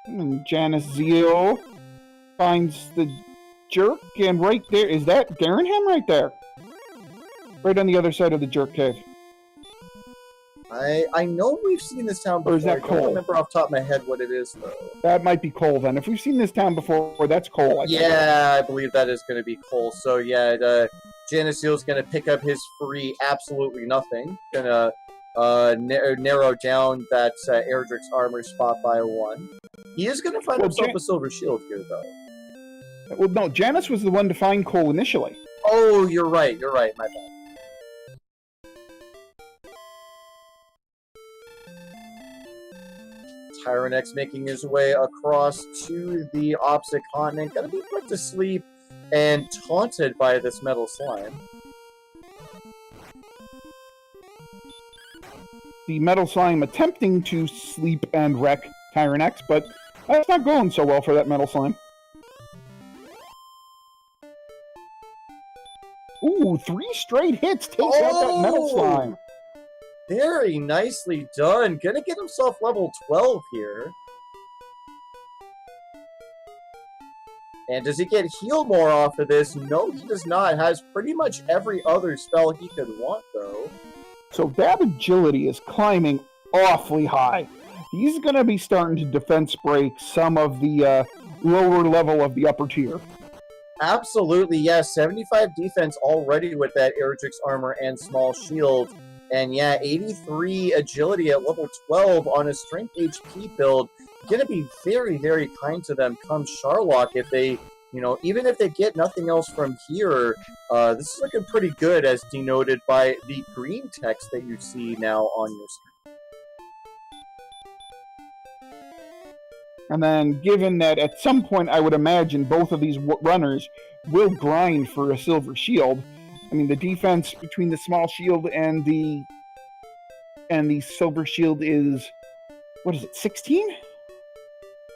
though. JanusZeal finds the jerk, and right there, is that Garenham right there? Right on the other side of the jerk cave. I know we've seen this town before. Or is that Cole? I don't remember off the top of my head what it is, though. That might be Cole, then. If we've seen this town before, that's Cole. I believe that is going to be Cole. So, yeah, JanusZeal's going to pick up his free absolutely nothing. Going to narrow down that Erdrick's armor spot by 1. He is going to find himself a silver shield here, though. Well, no, Janus was the one to find Cole initially. Oh, you're right, my bad. Tyerenex making his way across to the opposite continent. Gonna be put to sleep and taunted by this metal slime. The metal slime attempting to sleep and wreck Tyerenex, but that's not going so well for that metal slime. Ooh, 3 straight hits takes out that metal slime. Very nicely done. Gonna get himself level 12 here. And does he get heal more off of this? No, he does not. Has pretty much every other spell he could want, though. So that agility is climbing awfully high. He's going to be starting to defense break some of the lower level of the upper tier. Absolutely, yes. 75 defense already with that Erdrix armor and small shield. And yeah, 83 agility at level 12 on a strength HP build. Gonna be very, very kind to them come Charlock if they, even if they get nothing else from here. This is looking pretty good as denoted by the green text that you see now on your screen. And then, given that at some point I would imagine both of these runners will grind for a silver shield. I mean, the defense between the small shield and the silver shield is, what is it, 16?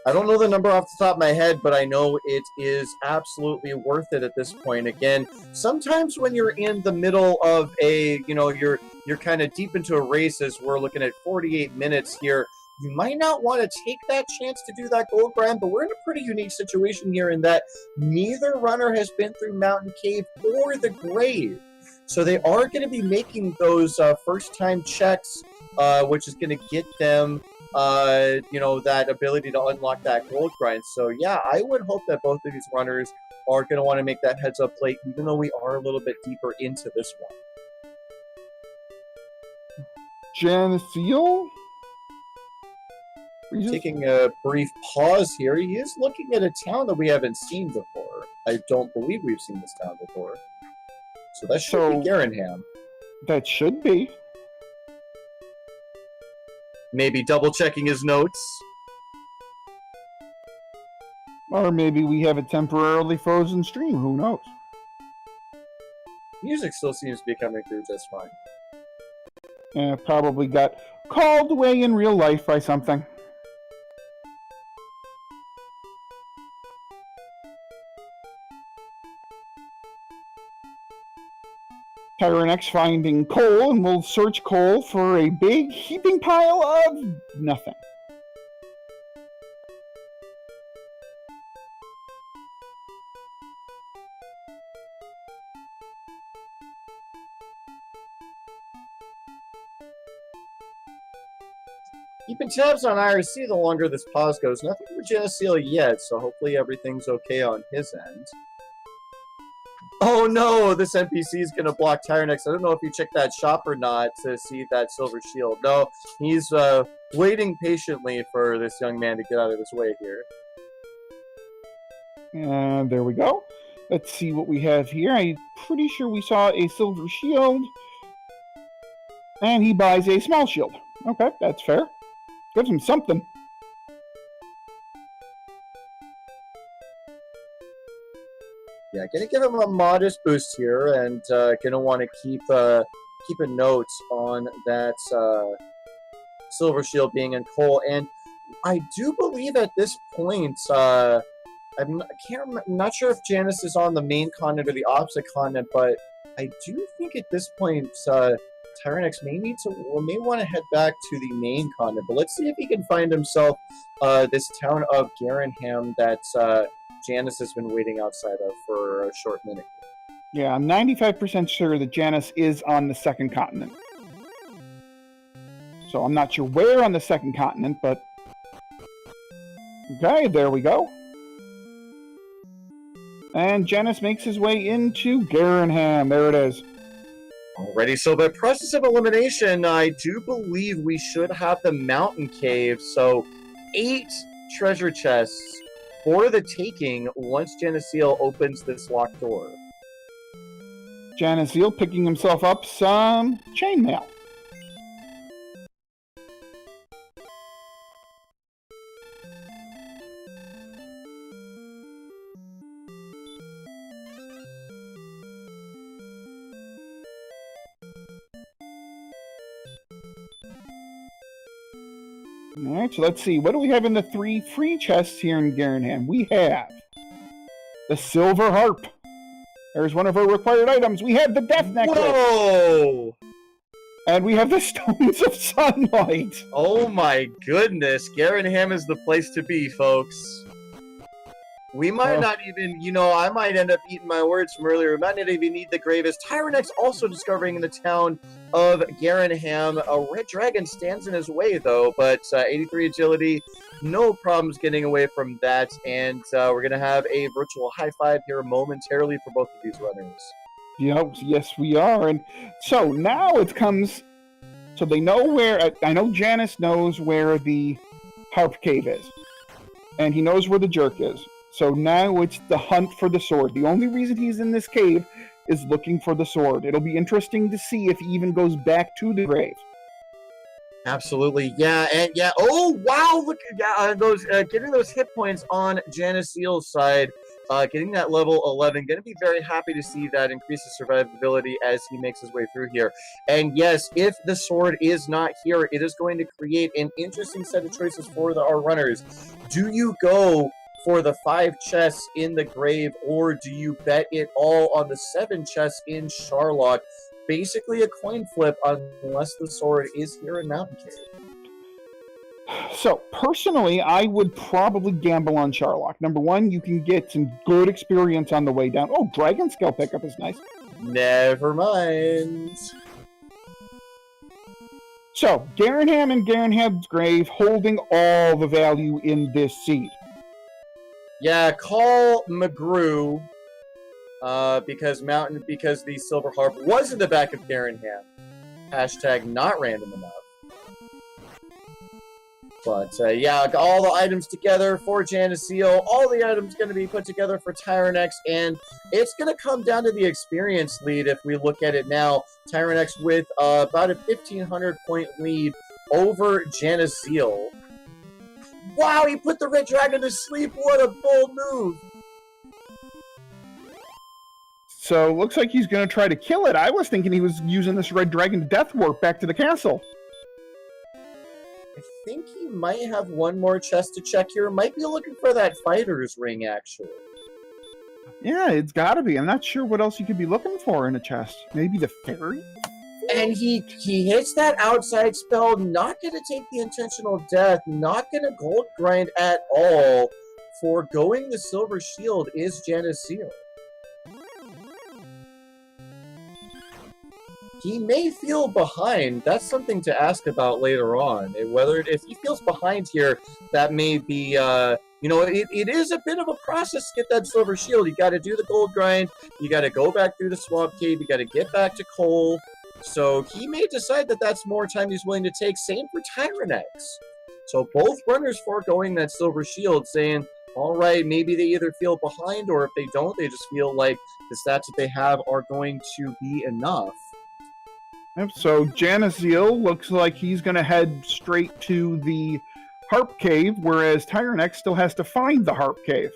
I don't know the number off the top of my head, but I know it is absolutely worth it at this point. Again, sometimes when you're in the middle of a, you're kind of deep into a race, as we're looking at 48 minutes here, you might not want to take that chance to do that gold grind, but we're in a pretty unique situation here in that neither runner has been through Mountain Cave or the Grave. So they are going to be making those first-time checks, which is going to get them, that ability to unlock that gold grind. So yeah, I would hope that both of these runners are going to want to make that heads-up play, even though we are a little bit deeper into this one. JanusZeal? Taking a brief pause here. He is looking at a town that we haven't seen before. I don't believe we've seen this town before. So that should be Garenham. That should be. Maybe double-checking his notes. Or maybe we have a temporarily frozen stream. Who knows? Music still seems to be coming through just fine. Yeah, probably got called away in real life by something. Tyerenex finding coal, and we'll search coal for a big heaping pile of nothing. Keeping tabs on IRC the longer this pause goes. Nothing for JanusZeal yet, so hopefully everything's okay on his end. Oh no, this NPC is going to block Tyerenex. I don't know if he checked that shop or not to see that silver shield. No, he's waiting patiently for this young man to get out of his way here. And there we go. Let's see what we have here. I'm pretty sure we saw a silver shield. And he buys a small shield. Okay, that's fair. Gives him something. Yeah, gonna give him a modest boost here, and gonna want to keep a note on that silver shield being in coal. And I do believe at this point, I'm not sure if Janus is on the main continent or the opposite continent, but I do think at this point Tyerenex may want to head back to the main continent. But let's see if he can find himself this town of Garenham that Janus has been waiting outside of for a short minute. Yeah, I'm 95% sure that Janus is on the second continent. So I'm not sure where on the second continent, but... Okay, there we go. And Janus makes his way into Garenham. There it is. Alrighty, so by process of elimination, I do believe we should have the mountain cave. So 8 treasure chests for the taking once JanusZeal opens this locked door. JanusZeal picking himself up some chainmail. Alright, so let's see. What do we have in the 3 free chests here in Garenham? We have the silver harp. There's one of our required items. We have the death necklace. Whoa! And we have the stones of sunlight. Oh my goodness. Garenham is the place to be, folks. We might not even, I might end up eating my words from earlier. We might not even need the grave. As Tyerenex also discovering in the town of Garenham, a red dragon stands in his way, though, but 83 agility, no problems getting away from that, and we're going to have a virtual high five here momentarily for both of these runners. Yep, yes, we are. And so now it comes, so they know where, I know Janus knows where the Harp Cave is, and he knows where the Jerk is. So now it's the hunt for the sword. The only reason he's in this cave is looking for the sword. It'll be interesting to see if he even goes back to the grave. Absolutely, yeah, and yeah. Oh wow! Look, those getting those hit points on JanusZeal's side, getting that level 11. Going to be very happy to see that increases survivability as he makes his way through here. And yes, if the sword is not here, it is going to create an interesting set of choices for our runners. Do you go for the 5 chests in the grave, or do you bet it all on the 7 chests in Charlock? Basically a coin flip unless the sword is here in Mountain Cave. So, personally, I would probably gamble on Charlock. Number one, you can get some good experience on the way down. Oh, Dragon Scale pickup is nice. Never mind. So, Garenham and Garenham's grave holding all the value in this seed. Yeah, call McGrew, because the Silver Harp was in the back of Garenham. Hashtag not random enough. But yeah, all the items together for JanusZeal. All the items going to be put together for Tyerenex, and it's going to come down to the experience lead if we look at it now. Tyerenex with about a 1,500 point lead over JanusZeal. Wow, he put the red dragon to sleep. What a bold move. So, looks like he's going to try to kill it. I was thinking he was using this red dragon to death warp back to the castle. I think he might have one more chest to check here. Might be looking for that fighter's ring, actually. Yeah, it's got to be. I'm not sure what else you could be looking for in a chest. Maybe the fairy? And he hits that outside spell, not going to take the intentional death, not going to gold grind at all. Foregoing the silver shield is JanusZeal. He may feel behind. That's something to ask about later on. If he feels behind here, that may be, it is a bit of a process to get that silver shield. You got to do the gold grind. You got to go back through the swamp cave. You got to get back to coal. So he may decide that that's more time he's willing to take. Same for Tyerenex. So both runners foregoing that silver shield, saying, all right, maybe they either feel behind, or if they don't, they just feel like the stats that they have are going to be enough. Yep, so JanusZeal looks like he's going to head straight to the Harp Cave, whereas Tyerenex still has to find the Harp Cave.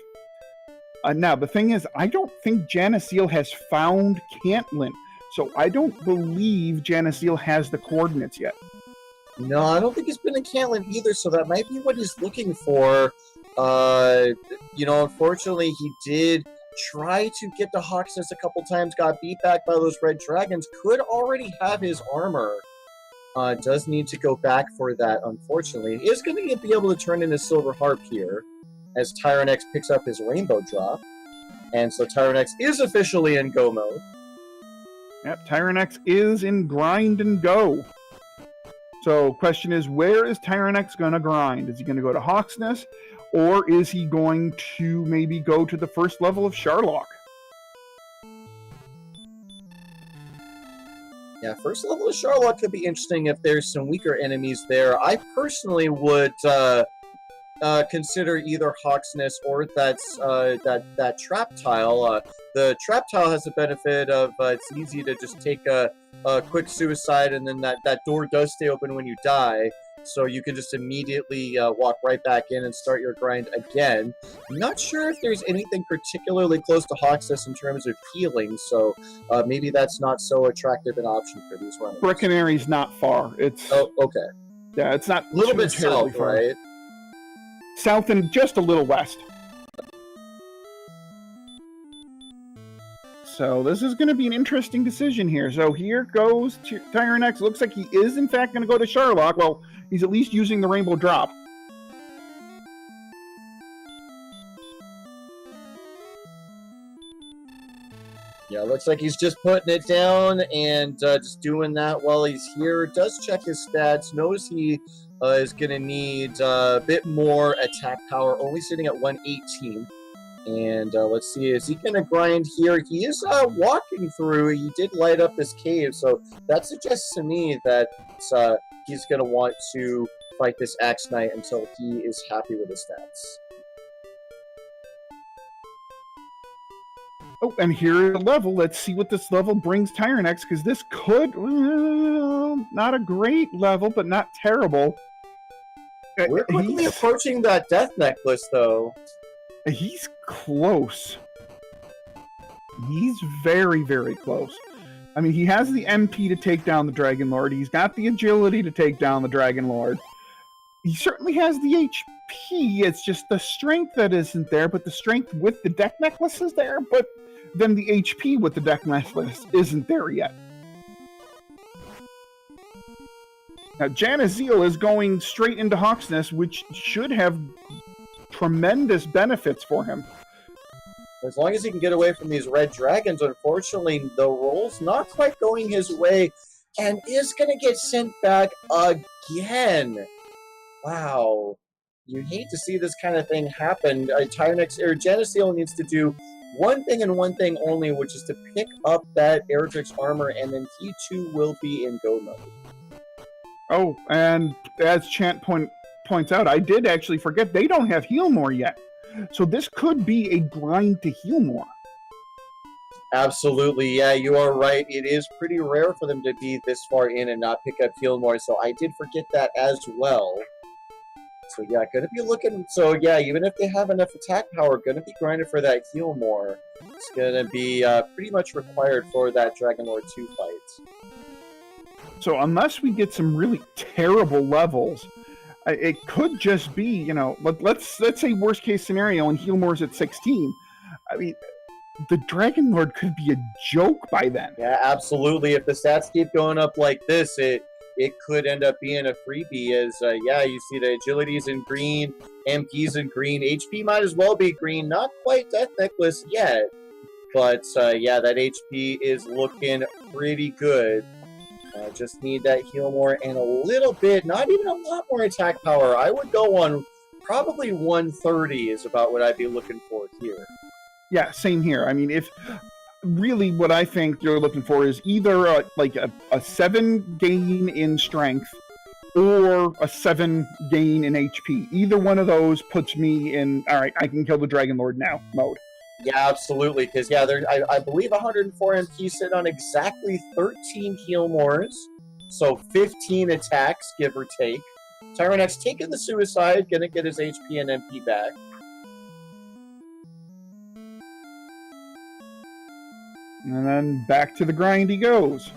Now, the thing is, I don't think JanusZeal has found Cantlin, so I don't believe JanusZeal has the coordinates yet. No, I don't think he's been in Cantlin either, so that might be what he's looking for. Unfortunately, he did try to get to Hawksness a couple times, got beat back by those red dragons, could already have his armor. Does need to go back for that, unfortunately. He is going to be able to turn in his silver harp here, as Tyerenex picks up his rainbow drop. And so Tyerenex is officially in go mode. Yep, Tyerenex is in grind and go. So, question is, where is Tyerenex going to grind? Is he going to go to Hawksness, or is he going to maybe go to the first level of Charlock? Yeah, first level of Charlock could be interesting if there's some weaker enemies there. I personally would consider either Hawksness or that trap tile. The trap tile has the benefit of it's easy to just take a quick suicide, and then that door does stay open when you die. So you can just immediately walk right back in and start your grind again. I'm not sure if there's anything particularly close to Hawksness in terms of healing, so maybe that's not so attractive an option for these runners. Brickenary's not far. It's okay. Yeah, it's not a little bit south, far. Right? South and just a little west. So this is going to be an interesting decision here. So here goes Tyerenex. Looks like he is, in fact, going to go to Charlock. Well, he's at least using the rainbow drop. Yeah, looks like he's just putting it down and just doing that while he's here. Does check his stats, knows he is going to need a bit more attack power, only sitting at 118. And let's see, is he going to grind here? He is walking through. He did light up this cave, so that suggests to me that he's going to want to fight this Axe Knight until he is happy with his stats. Oh, and here's the level. Let's see what this level brings Tyerenex, because this could... not a great level, but not terrible. We're quickly approaching that death necklace, though. He's close. He's very, very close. I mean, he has the MP to take down the Dragon Lord. He's got the agility to take down the Dragon Lord. He certainly has the HP. It's just the strength that isn't there, but the strength with the death necklace is there, but then the HP with the death necklace isn't there yet. Now, JanusZeal is going straight into Hawksness, which should have tremendous benefits for him. As long as he can get away from these red dragons, unfortunately, the roll's not quite going his way and is going to get sent back again. Wow. You hate to see this kind of thing happen. JanusZeal needs to do one thing and one thing only, which is to pick up that Erdrick's armor, and then he too will be in go mode. Oh, and as Chant points out, I did actually forget they don't have heal more yet. So this could be a grind to heal more. Absolutely, yeah, you are right. It is pretty rare for them to be this far in and not pick up heal more, so I did forget that as well. So yeah, gonna be looking, so yeah, even if they have enough attack power, gonna be grinding for that heal more. It's gonna be pretty much required for that Dragon Lord 2 fight. So unless we get some really terrible levels, it could just be, you know, let's say worst case scenario and heal more's at 16. I mean, the Dragon Lord could be a joke by then. Yeah, absolutely. If the stats keep going up like this, it could end up being a freebie as, yeah, you see the agility's in green, MP's in green, HP might as well be green, not quite Death Necklace yet, but, yeah, that HP is looking pretty good. Just need that heal more and a little bit, not even a lot more attack power. I would go on probably 130 is about what I'd be looking for here. Yeah, same here. I mean, if really what I think you're looking for is either like a 7 gain in strength or a 7 gain in HP. Either one of those puts me in, all right, I can kill the Dragon Lord now mode. Yeah, absolutely, because, yeah, I believe 104 MP sit on exactly 13 heal mores, so 15 attacks, give or take. Tyerenex taking the suicide, gonna get his HP and MP back. And then back to the grind he goes.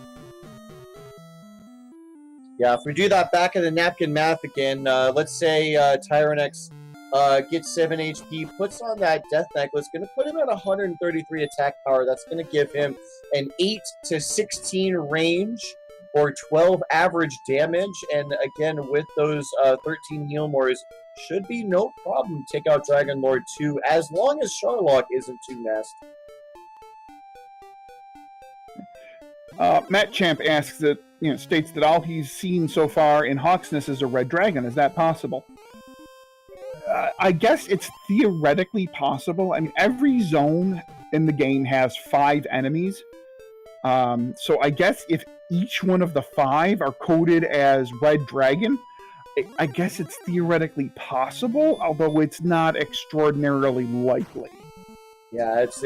Yeah, if we do that back of the napkin math again, let's say Tyerenex gets 7 HP, puts on that Death Necklace, going to put him at 133 attack power. That's going to give him an 8 to 16 range or 12 average damage. And again, with those 13 heal mores, should be no problem to take out Dragon Lord 2 as long as Charlock isn't too nasty. Matt Champ asks that, states that all he's seen so far in Hawksness is a red dragon. Is that possible? I guess it's theoretically possible. I mean, every zone in the game has 5 enemies. So I guess if each one of the 5 are coded as red dragon, I guess it's theoretically possible, although it's not extraordinarily likely. Yeah, it's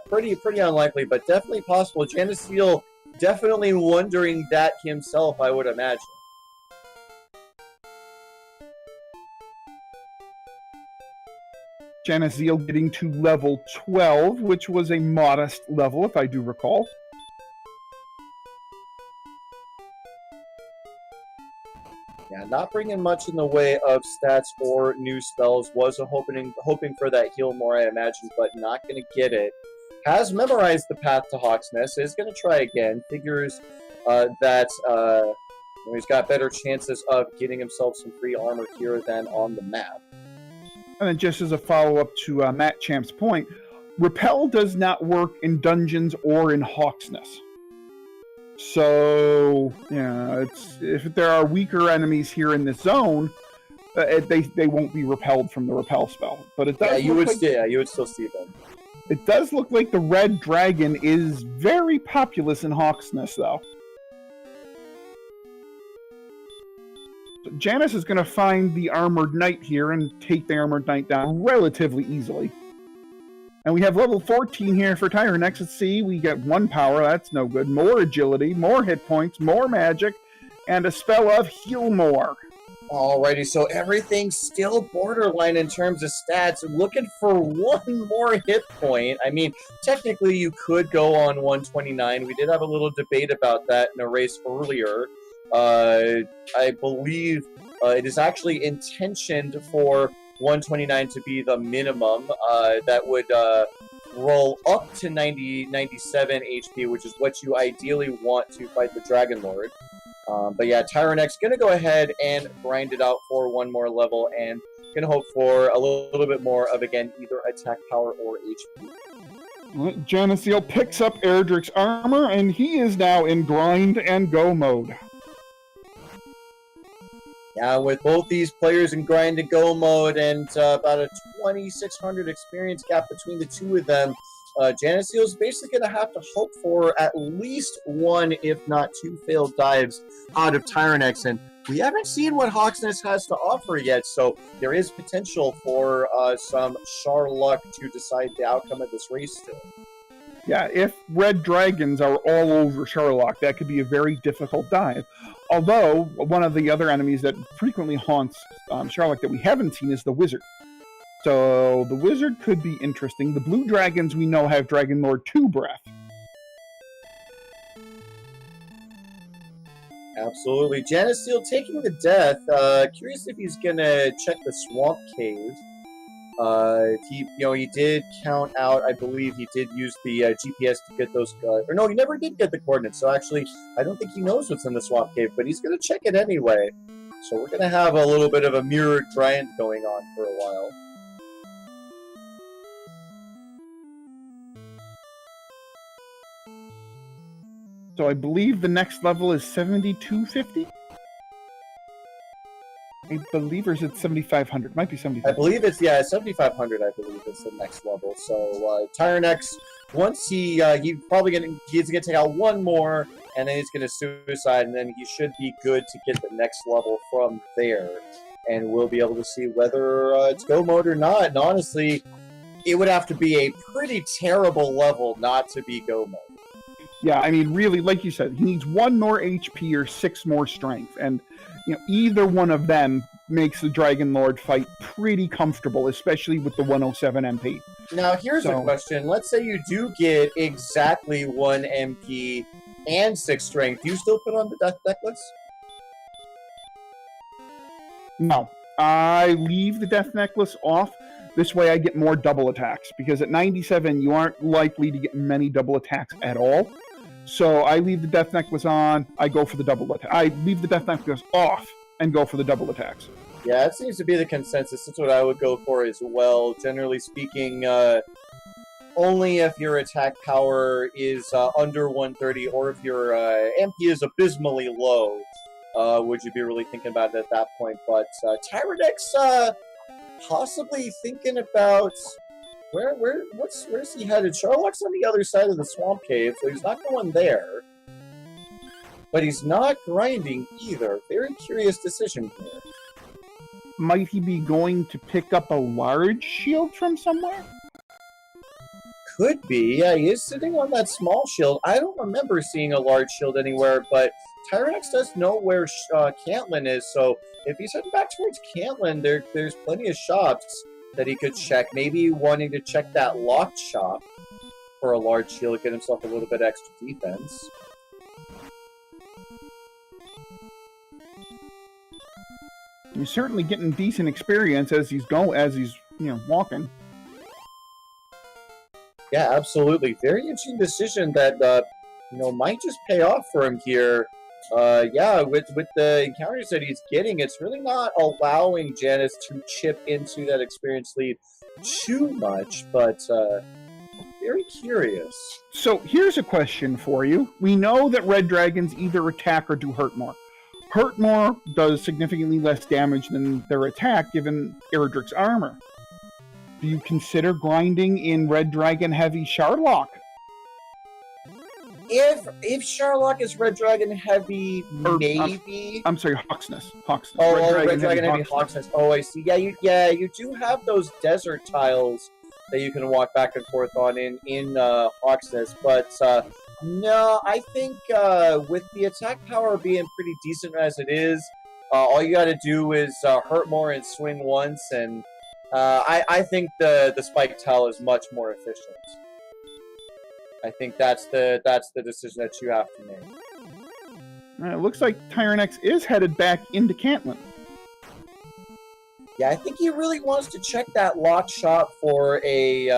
pretty unlikely, but definitely possible. JanusZeal definitely wondering that himself, I would imagine. JanusZeal getting to level 12, which was a modest level, if I do recall. Yeah, not bringing much in the way of stats or new spells. Was hoping for that heal more, I imagine, but not going to get it. Has memorized the path to Hawksness. Is going to try again. Figures that he's got better chances of getting himself some free armor here than on the map. And then just as a follow-up to Matt Champ's point, Repel does not work in dungeons or in Hawksness. So, yeah, if there are weaker enemies here in this zone, they won't be repelled from the repel spell. But it does. Yeah, you would still see them. It does look like the red dragon is very populous in Hawksness, though. So Janus is going to find the armored knight here and take the armored knight down relatively easily. And we have level 14 here for Tyerenex. Let's see, we get 1 power, that's no good. More agility, more hit points, more magic, and a spell of heal more. Alrighty, so everything's still borderline in terms of stats. Looking for 1 more hit point. I mean, technically you could go on 129. We did have a little debate about that in a race earlier. I believe it is actually intentioned for 129 to be the minimum. That would roll up to 97 HP, which is what you ideally want to fight the Dragon Lord. But yeah, Tyerenex going to go ahead and grind it out for 1 more level and going to hope for a little bit more of, again, either attack power or HP. JanusZeal picks up Erdrick's armor, and he is now in grind and go mode. Yeah, with both these players in grind and go mode and about a 2,600 experience gap between the two of them, JanusZeal is basically going to have to hope for at least 1, if not 2 failed dives out of Tyerenex. And we haven't seen what Hawksness has to offer yet, so there is potential for some Char luck to decide the outcome of this race still. Yeah, if red dragons are all over Charlock, that could be a very difficult dive. Although, one of the other enemies that frequently haunts Charlock that we haven't seen is the wizard. So, the wizard could be interesting. The blue dragons we know have Dragon Lord 2 breath. Absolutely. JanusZeal taking the death. Curious if he's going to check the swamp cave. He did count out, I believe he did use the GPS to get those, or no, he never did get the coordinates, so actually, I don't think he knows what's in the swamp cave, but he's going to check it anyway. So we're going to have a little bit of a mirrored grind going on for a while. So I believe the next level is 7250? I believe, or is it 7,500? Might be 7,500. I believe it's, 7,500, I believe, is the next level. So, Tyerenex, once he's going to take out 1 more, and then he's going to suicide, and then he should be good to get the next level from there. And we'll be able to see whether it's go mode or not. And honestly, it would have to be a pretty terrible level not to be go mode. Yeah, I mean, really, like you said, he needs 1 more HP or 6 more strength, and either one of them makes the Dragon Lord fight pretty comfortable, especially with the 107 MP. Now, here's a question. Let's say you do get exactly 1 MP and 6 strength. Do you still put on the Death Necklace? No. I leave the Death Necklace off. This way I get more double attacks, because at 97 you aren't likely to get many double attacks at all. So I leave the Death Necklace on, I go for the double attack. I leave the Death Necklace off and go for the double attacks. Yeah, that seems to be the consensus. That's what I would go for as well. Generally speaking, only if your attack power is under 130, or if your MP is abysmally low, would you be really thinking about it at that point. But Tyerenex, possibly thinking about where's he headed? Charlock's on the other side of the swamp cave, so he's not going there. But he's not grinding either. Very curious decision here. Might he be going to pick up a large shield from somewhere? Could be. Yeah, he is sitting on that small shield. I don't remember seeing a large shield anywhere, but Tyerenex does know where Cantlin is, so if he's heading back towards Cantlin, there's plenty of shops that he could check. Maybe wanting to check that locked shop for a large shield, get himself a little bit extra defense. He's certainly getting decent experience as he's walking. Yeah, absolutely. Very interesting decision that might just pay off for him here. With the encounters that he's getting, it's really not allowing Janus to chip into that experience lead too much, but Very curious. So here's a question for you. We know that red dragons either attack or do hurt more. Hurt more does significantly less damage than their attack, given Erdrick's armor. Do you consider grinding in red dragon heavy Sharlock? If Sharlock is red dragon heavy, maybe. I'm sorry, Hawksness. Oh, red dragon heavy Hawksness. Oh, I see. Yeah, you do have those desert tiles that you can walk back and forth on in Hawksness, but no, I think with the attack power being pretty decent as it is, all you got to do is hurt more and swing once, and I think the spike tile is much more efficient. I think that's the decision that you have to make. It looks like Tyerenex is headed back into Cantlin. Yeah, I think he really wants to check that lock shop for a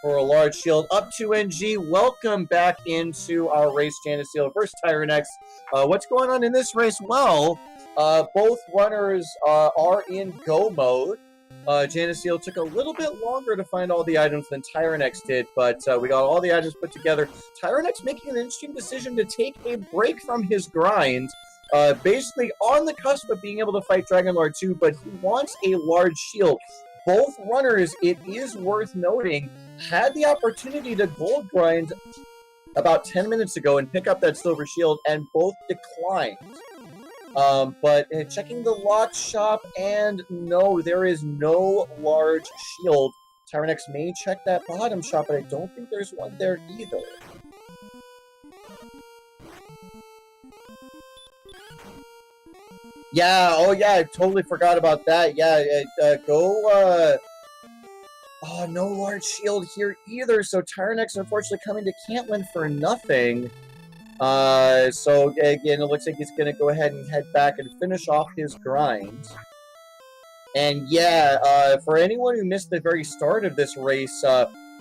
large shield. Up to NG, welcome back into our race, JanusZeal versus Tyerenex. What's going on in this race? Well, both runners are in go mode. JanusZeal took a little bit longer to find all the items than Tyerenex did, but we got all the items put together. Tyerenex making an interesting decision to take a break from his grind, basically on the cusp of being able to fight Dragon Lord 2, but he wants a large shield. Both runners, it is worth noting, had the opportunity to gold grind about 10 minutes ago and pick up that silver shield, and both declined. But checking the lock shop, and no, there is no large shield. Tyerenex may check that bottom shop, but I don't think there's one there either. Yeah, oh yeah, I totally forgot about that. Yeah, oh, no large shield here either, so Tyerenex unfortunately coming to Cantlin for nothing. So again, it looks like he's going to go ahead and head back and finish off his grind. And yeah, for anyone who missed the very start of this race,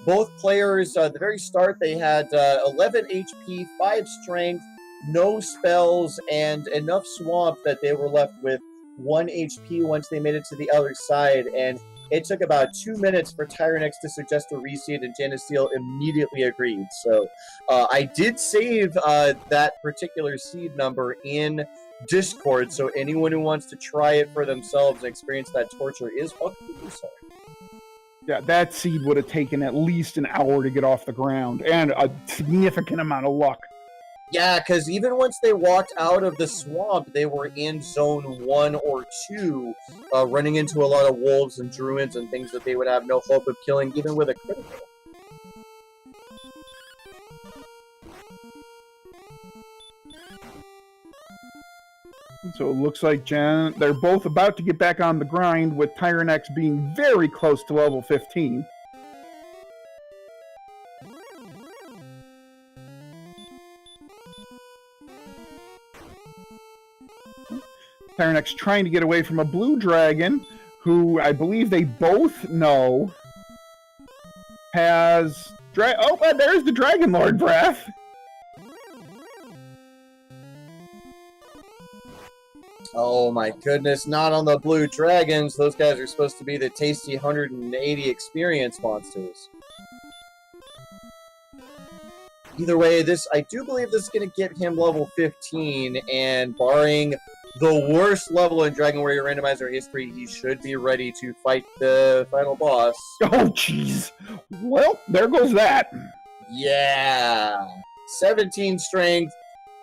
both players, the very start, they had 11 HP, 5 strength, no spells, and enough swamp that they were left with 1 HP once they made it to the other side. And it took about 2 minutes for Tyerenex to suggest a reseed, and JanusZeal immediately agreed. So I did save that particular seed number in Discord, so anyone who wants to try it for themselves and experience that torture is welcome to do so. Yeah, that seed would have taken at least an hour to get off the ground, and a significant amount of luck. Yeah, because even once they walked out of the swamp, they were in zone 1 or 2, running into a lot of wolves and druids and things that they would have no hope of killing, even with a critical. So it looks like they're both about to get back on the grind, with Tyerenex being very close to level 15. Tyerenex trying to get away from a blue dragon, who I believe they both know has... Oh, and there's the Dragon Lord breath! Oh my goodness, not on the blue dragons. Those guys are supposed to be the tasty 180 experience monsters. Either way, I do believe this is going to get him level 15, and barring the worst level in Dragon Warrior Randomizer history, he should be ready to fight the final boss. Oh, jeez. Well, there goes that. Yeah. 17 strength.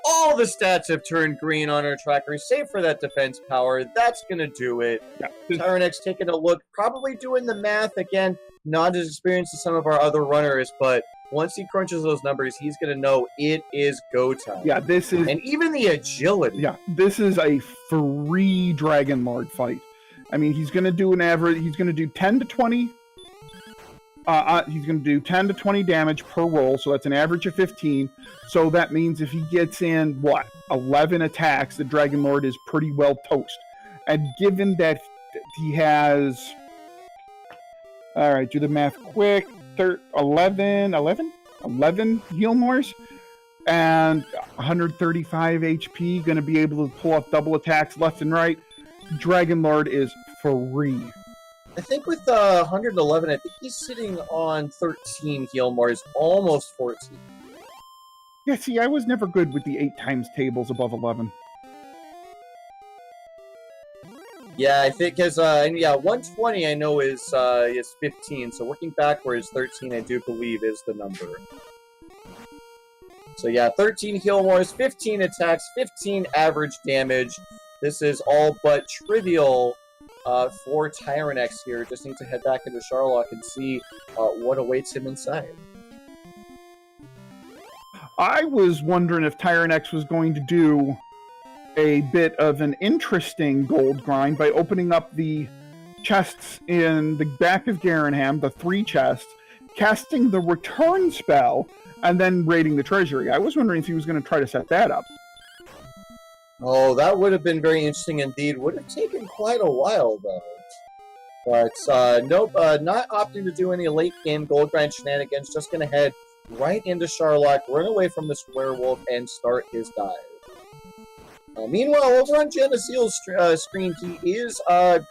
All the stats have turned green on our tracker, save for that defense power. That's going to do it. Yeah. Tyerenex taking a look, probably doing the math. Again, not as experienced as some of our other runners, but once he crunches those numbers, he's going to know it is go time. Yeah, this is... And even the agility. Yeah, this is a free Dragon Lord fight. I mean, he's going to do an average... He's going to do 10 to 20... he's going to do 10 to 20 damage per roll, so that's an average of 15. So that means if he gets in, 11 attacks, the Dragon Lord is pretty well toast. And given that he has... Alright, do the math quick. 11 heal mores and 135 HP, going to be able to pull off double attacks left and right. Dragon Lord is free. I think with 111, I think he's sitting on 13 heal Mars, almost 14. Yeah, see, I was never good with the 8 times tables above 11. Yeah, I think as yeah, 120 I know is 15. So working backwards, 13 I do believe is the number. So yeah, 13 heal Mars, 15 attacks, 15 average damage. This is all but trivial for Tyerenex here. Just need to head back into Sharlock and see what awaits him inside. I was wondering if Tyerenex was going to do a bit of an interesting gold grind by opening up the chests in the back of Garenham, the 3 chests, casting the return spell, and then raiding the treasury. I was wondering if he was going to try to set that up. Oh, that would have been very interesting indeed. Would have taken quite a while, though. But, nope, not opting to do any late-game gold grind shenanigans. Just going to head right into Sharlock, run away from this werewolf, and start his dive. Meanwhile, over on JanusZeal's screen, he is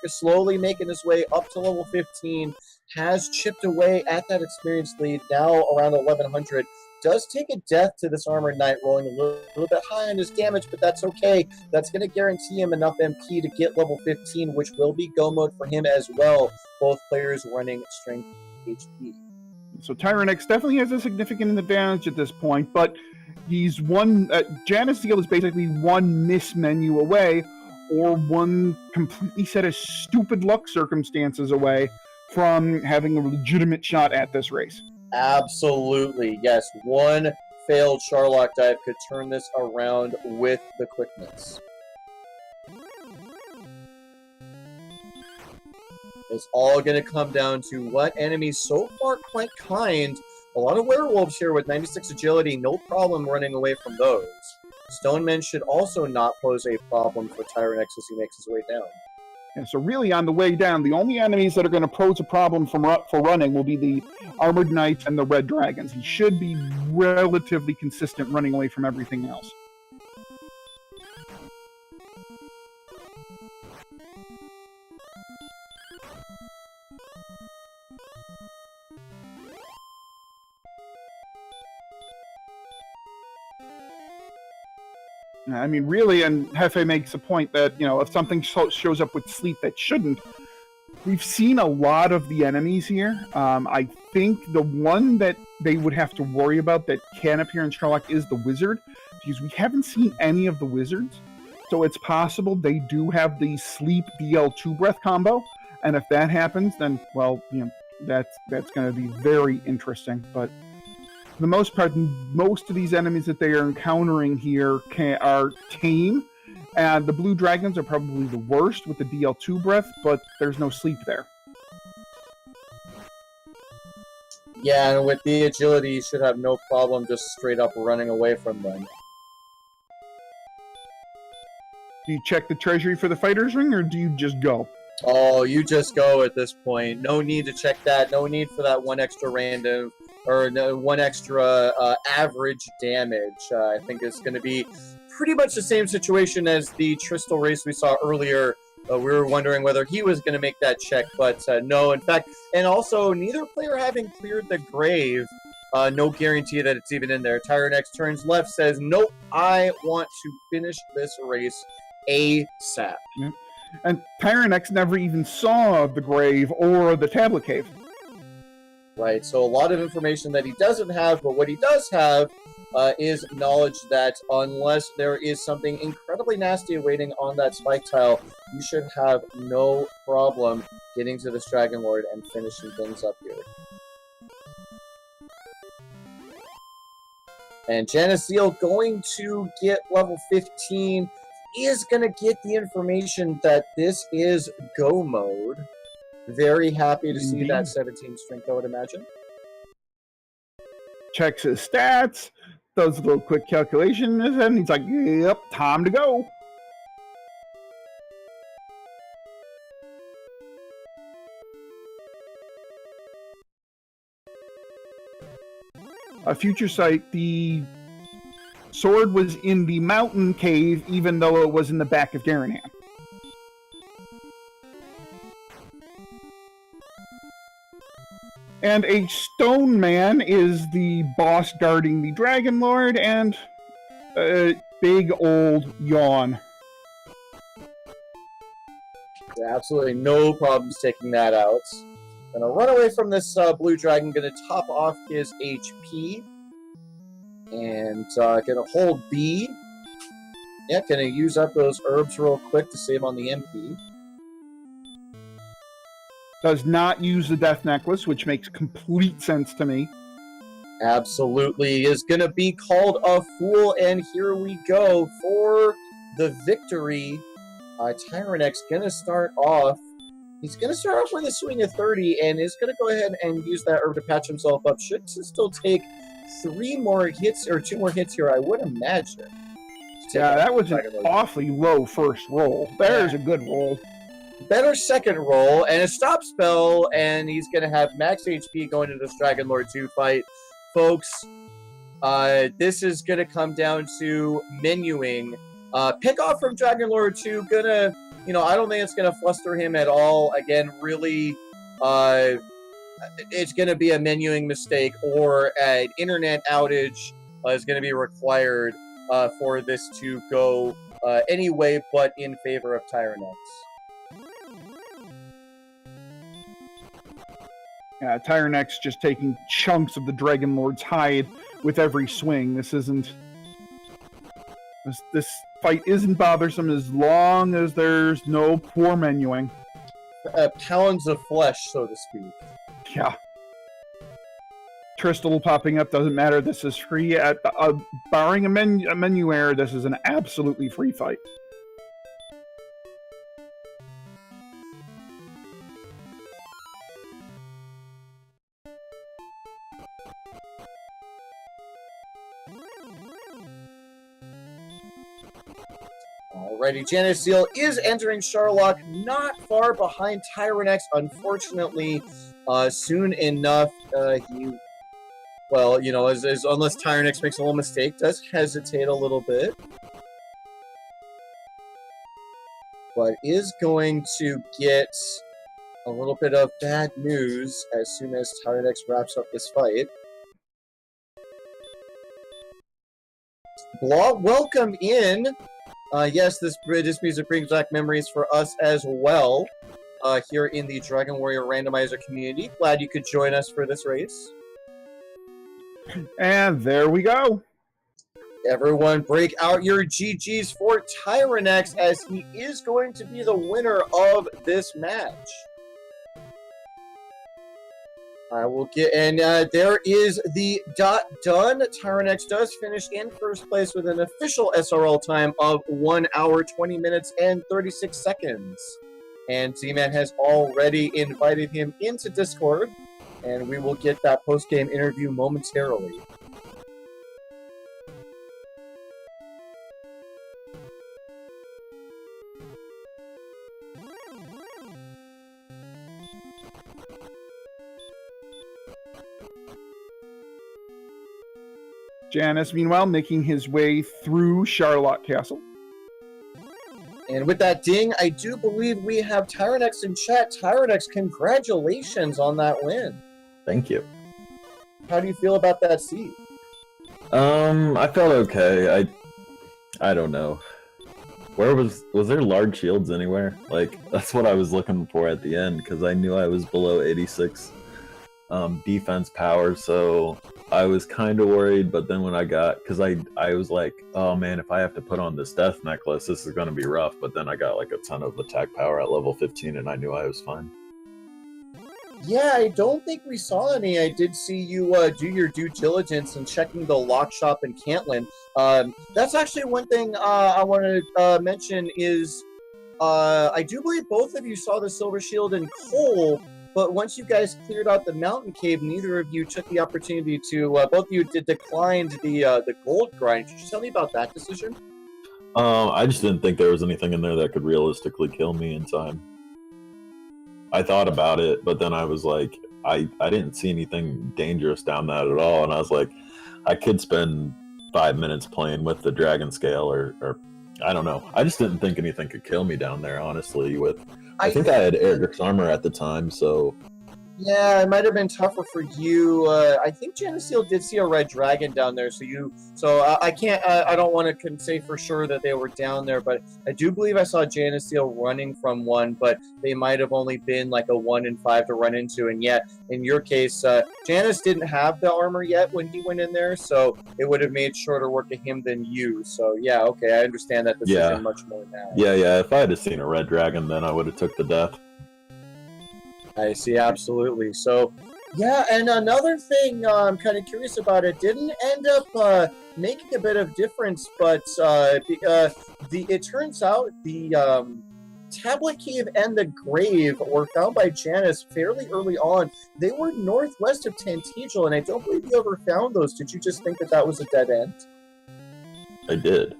slowly making his way up to level 15, has chipped away at that experience lead, now around 1100. Does take a death to this Armored Knight, rolling a little bit high on his damage, but that's okay. That's going to guarantee him enough MP to get level 15, which will be go mode for him as well. Both players running strength HP. So Tyerenex definitely has a significant advantage at this point, but he's one. JanusZeal is basically one miss menu away, or one completely set of stupid luck circumstances away from having a legitimate shot at this race. Absolutely, yes. One failed Sharlock dive could turn this around with the quickness. It's all going to come down to what enemies so far quite kind. A lot of werewolves here with 96 agility, no problem running away from those. Stonemen should also not pose a problem for Tyerenex as he makes his way down. And so really on the way down, the only enemies that are going to pose a problem for running will be the Armored Knights and the Red Dragons. He should be relatively consistent running away from everything else. I mean, really, and Hefe makes a point that, you know, if something shows up with sleep that shouldn't, we've seen a lot of the enemies here. I think the one that they would have to worry about that can appear in Sherlock is the Wizard, because we haven't seen any of the Wizards. So it's possible they do have the Sleep DL2 Breath combo, and if that happens, then, well, you know, that's going to be very interesting, but for the most part, most of these enemies that they are encountering here are tame, and the blue dragons are probably the worst with the DL2 breath, but there's no sleep there. Yeah, and with the agility, you should have no problem just straight up running away from them. Do you check the treasury for the fighter's ring, or do you just go? Oh, you just go at this point. No need to check that. No need for that one extra random or one extra average damage. I think it's going to be pretty much the same situation as the Tristal race we saw earlier. We were wondering whether he was going to make that check, but no. In fact, and also neither player having cleared the grave, no guarantee that it's even in there. Tyerenex turns left, says, nope, I want to finish this race ASAP. Yeah. And Tyerenex never even saw the grave or the tablet cave. Right, so a lot of information that he doesn't have, but what he does have is knowledge that unless there is something incredibly nasty awaiting on that spike tile, you should have no problem getting to this Dragon Lord and finishing things up here. And JanusZeal going to get level 15 is going to get the information that this is go mode. Very happy to see that 17 strength, I would imagine. Checks his stats, does a little quick calculation, and he's like, yep, time to go. A future sight, the sword was in the mountain cave, even though it was in the back of Garenham. And a stone man is the boss guarding the Dragon Lord, and a big old yawn. Yeah, absolutely no problems taking that out. Gonna run away from this blue dragon, gonna top off his HP. And gonna hold B. Yeah, gonna use up those herbs real quick to save on the MP. Does not use the death necklace, which makes complete sense to me. Absolutely is gonna be called a fool, and here we go for the victory. Tyerenex gonna start off. He's gonna start off with a swing of 30, and is gonna go ahead and use that herb to patch himself up. Should still take 3 more hits or 2 more hits here, I would imagine. Yeah, that was an awfully low first roll. There's a good roll. Better second roll, and a stop spell, and he's going to have max HP going into this Dragon Lord 2 fight. Folks, this is going to come down to menuing. Pick off from Dragon Lord 2, gonna, I don't think it's going to fluster him at all. Again, really, it's going to be a menuing mistake, or an internet outage is going to be required for this to go any way but in favor of Tyerenex. Tyerenex just taking chunks of the Dragon Lord's hide with every swing. This fight isn't bothersome as long as there's no poor menuing. Pounds of flesh, so to speak. Yeah. Crystal popping up doesn't matter. This is free. Barring a menu error, this is an absolutely free fight. Alrighty, JanusZeal is entering Charlock, not far behind Tyerenex. Unfortunately, soon enough, unless Tyerenex makes a little mistake, does hesitate a little bit. But is going to get a little bit of bad news as soon as Tyerenex wraps up this fight. Welcome in. Yes, this music brings back memories for us as well here in the Dragon Warrior Randomizer community. Glad you could join us for this race. And there we go. Everyone break out your GGs for Tyerenex, as he is going to be the winner of this match. I will get, and there is the done. Tyerenex does finish in first place with an official SRL time of 1 hour, 20 minutes, and 36 seconds. And Z-Man has already invited him into Discord, and we will get that post-game interview momentarily. Janus, meanwhile, making his way through Charlotte Castle. And with that ding, I do believe we have Tyerenex in chat. Tyerenex, congratulations on that win. Thank you. How do you feel about that seed? I felt okay. I don't know. Was there large shields anywhere? Like, that's what I was looking for at the end, because I knew I was below 86 defense power, so I was kind of worried. But then when I got, because I was like, oh man, if I have to put on this death necklace, this is going to be rough. But then I got like a ton of attack power at level 15, and I knew I was fine. Yeah, I don't think we saw any. I did see you do your due diligence and checking the lock shop in Cantlin. That's actually one thing I want to mention is I do believe both of you saw the Silver Shield in Cole, but once you guys cleared out the mountain cave, neither of you took the opportunity to, both of you declined the gold grind. Could you tell me about that decision? I just didn't think there was anything in there that could realistically kill me in time. I thought about it, but then I was like, I didn't see anything dangerous down that at all, and I was like, I could spend 5 minutes playing with the dragon scale, or I don't know. I just didn't think anything could kill me down there, honestly. I think I had Erdrick's armor at the time, so Yeah, it might have been tougher for you. I think JanusZeal did see a red dragon down there, so I can't. I don't want to say for sure that they were down there, but I do believe I saw JanusZeal running from one, but they might have only been like a 1 in 5 to run into. And yet, in your case, Janus didn't have the armor yet when he went in there, so it would have made shorter work of him than you. So yeah, okay, I understand that decision much more now. Yeah. If I had seen a red dragon, then I would have took the death. I see, absolutely. So, yeah, and another thing I'm kind of curious about, it didn't end up making a bit of difference, but it turns out the Tablet Cave and the Grave were found by Janus fairly early on. They were northwest of Tantegel, and I don't believe you ever found those. Did you just think that that was a dead end? I did.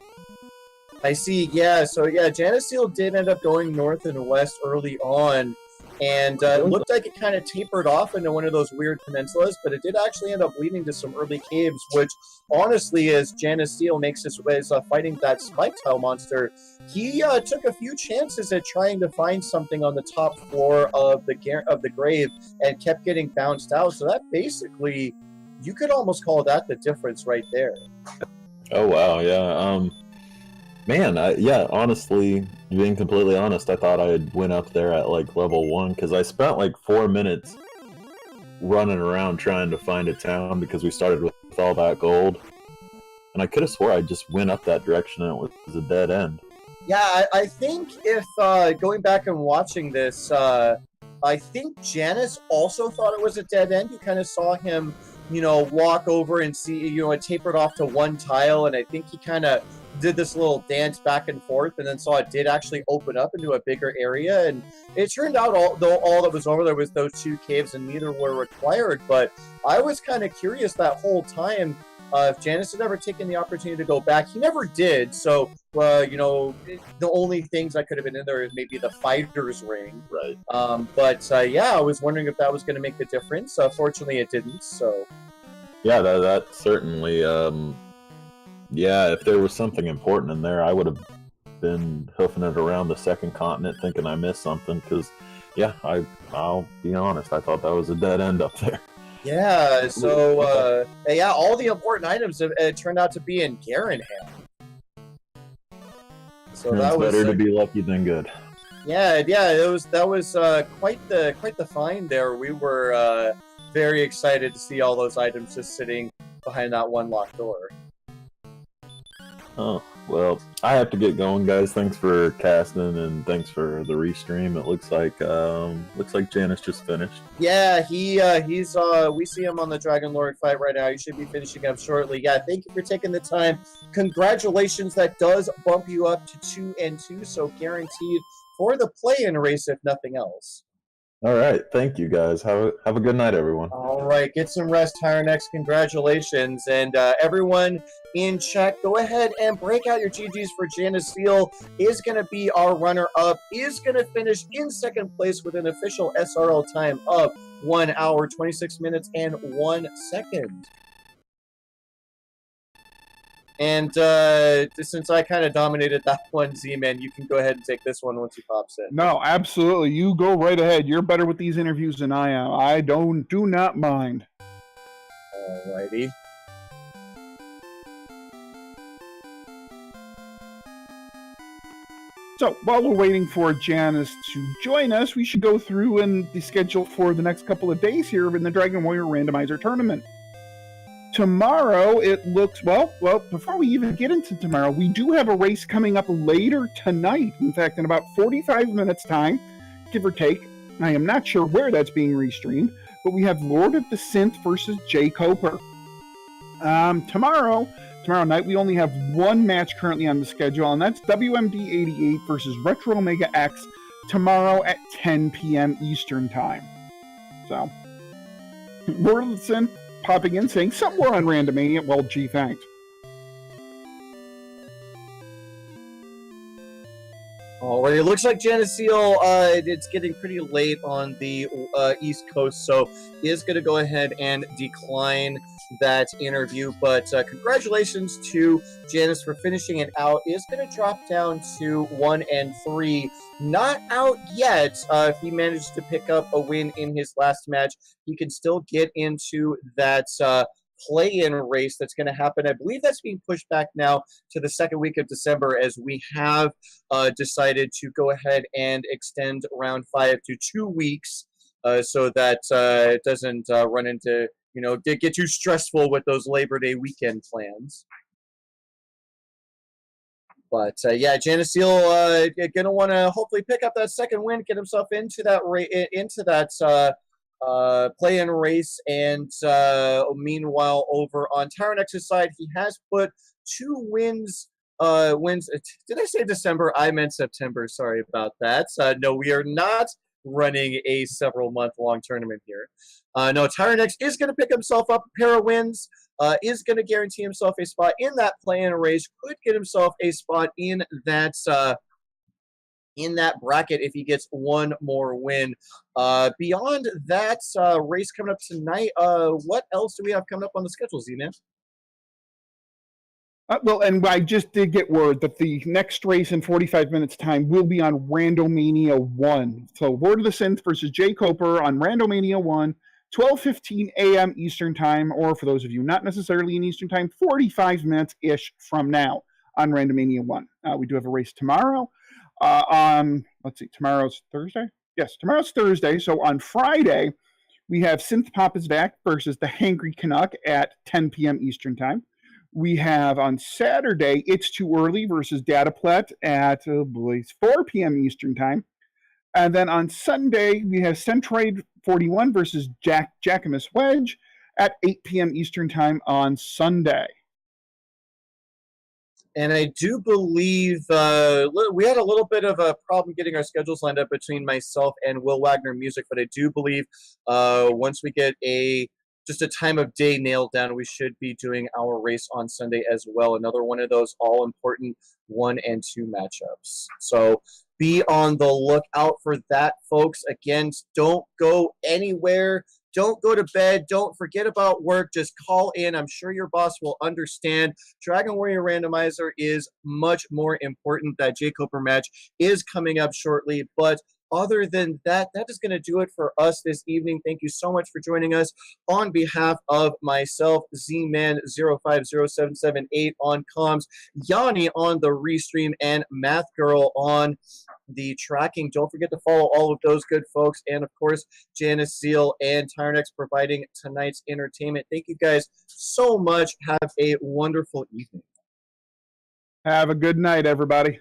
I see, yeah. So, yeah, JanusZeal did end up going north and west early on. And it looked like it kind of tapered off into one of those weird peninsulas, but it did actually end up leading to some early caves, which, honestly, as JanusZeal makes his way fighting that spike tile monster, he took a few chances at trying to find something on the top floor of the grave and kept getting bounced out. So that basically, you could almost call that the difference right there. Oh, wow, yeah. Man, honestly, being completely honest, I thought I had went up there at, like, level 1, because I spent, like, 4 minutes running around trying to find a town, because we started with all that gold. And I could have swore I just went up that direction and it was a dead end. Yeah, I think if, going back and watching this, I think Janus also thought it was a dead end. You kind of saw him, walk over and see, it tapered off to one tile, and I think he kind of did this little dance back and forth and then saw it did actually open up into a bigger area. And it turned out all that was over there was those 2 caves, and neither were required. But I was kind of curious that whole time if Janus had ever taken the opportunity to go back. He never did. So, the only things that could have been in there is maybe the fighter's ring. Right. Yeah, I was wondering if that was going to make the difference. Fortunately, it didn't. So. Yeah, that certainly. If there was something important in there, I would have been hoofing it around the second continent thinking I missed something, because, I'll be honest, I thought that was a dead end up there. Yeah, so, all the important items turned out to be in Garenham. So that was better to be lucky than good. Yeah, that was quite the find there. We were very excited to see all those items just sitting behind that one locked door. Oh, well, I have to get going, guys. Thanks for casting and thanks for the restream. It looks like Janus just finished. Yeah, he's we see him on the Dragon Lord fight right now. He should be finishing up shortly. Yeah, thank you for taking the time. Congratulations, that does bump you up to 2 and 2, so guaranteed for the play-in race if nothing else. All right, thank you guys. Have a good night, everyone. All right, get some rest, Tyerenex. Congratulations, and everyone in chat, go ahead and break out your GGs for JanusZeal. Is going to be our runner-up. Is going to finish in second place with an official SRL time of 1 hour, 26 minutes, and 1 second. And since I kind of dominated that one, Z-Man, you can go ahead and take this one once he pops in. No, absolutely. You go right ahead. You're better with these interviews than I am. I do not mind. Alrighty. So, while we're waiting for Janus to join us, we should go through the schedule for the next couple of days here in the Dragon Warrior Randomizer Tournament. Tomorrow, it looks, well, before we even get into tomorrow, we do have a race coming up later tonight. In fact, in about 45 minutes time, give or take. I am not sure where that's being restreamed, but we have Lord of the Synth versus Jay Coper. Tomorrow night, we only have one match currently on the schedule, and that's WMD 88 versus Retro Omega X tomorrow at 10 p.m. Eastern Time. So, Lord of the Synth popping in saying somewhere on Randomania. Well, gee, thanks. Alright, it looks like JanusZeal, it's getting pretty late on the East Coast, so he is going to go ahead and decline that interview. But congratulations to Janus for finishing it out. Is going to drop down to 1-3. Not out yet. If he manages to pick up a win in his last match, he can still get into that play-in race that's going to happen. I believe that's being pushed back now to the second week of December, as we have decided to go ahead and extend round 5 to 2 weeks, so that it doesn't run into, get too stressful with those Labor Day weekend plans. But yeah, JanusZeal gonna want to hopefully pick up that second win, get himself into that play-in race. And meanwhile, over on Tyerenex's side, he has put 2 wins. Did I say December? I meant September. Sorry about that. No, we are not running a several-month-long tournament here. No, Tyerenex is going to pick himself up a pair of wins. Is going to guarantee himself a spot in that play-in race. Could get himself a spot in that bracket if he gets one more win. Beyond that race coming up tonight, what else do we have coming up on the schedule, Z-Man? Well, and I just did get word that the next race in 45 minutes time will be on Randomania 1. So Word of the Synth versus Jay Coper on Randomania 1, 12:15 a.m. Eastern Time, or for those of you not necessarily in Eastern Time, 45 minutes-ish from now on Randomania 1. We do have a race tomorrow. Let's see, tomorrow's Thursday? Yes, tomorrow's Thursday. So on Friday, we have Synth Pop is Back versus the Hangry Canuck at 10 p.m. Eastern Time. We have on Saturday, It's Too Early versus Dataplet at 4 p.m. Eastern Time. And then on Sunday, we have Centroid 41 versus Jackamus Wedge at 8 p.m. Eastern Time on Sunday. And I do believe we had a little bit of a problem getting our schedules lined up between myself and Will Wagner Music, but I do believe once we get just a time of day nailed down, we should be doing our race on Sunday as well. Another one of those all-important 1 and 2 matchups. So be on the lookout for that, folks. Again, don't go anywhere. Don't go to bed. Don't forget about work. Just call in. I'm sure your boss will understand. Dragon Warrior Randomizer is much more important. That Jay Coper match is coming up shortly, but other than that, that is going to do it for us this evening. Thank you so much for joining us. On behalf of myself, Z-Man050778 on comms, Yanni on the restream, and Math Girl on the tracking. Don't forget to follow all of those good folks. And, of course, JanusZeal and Tyerenex providing tonight's entertainment. Thank you guys so much. Have a wonderful evening. Have a good night, everybody.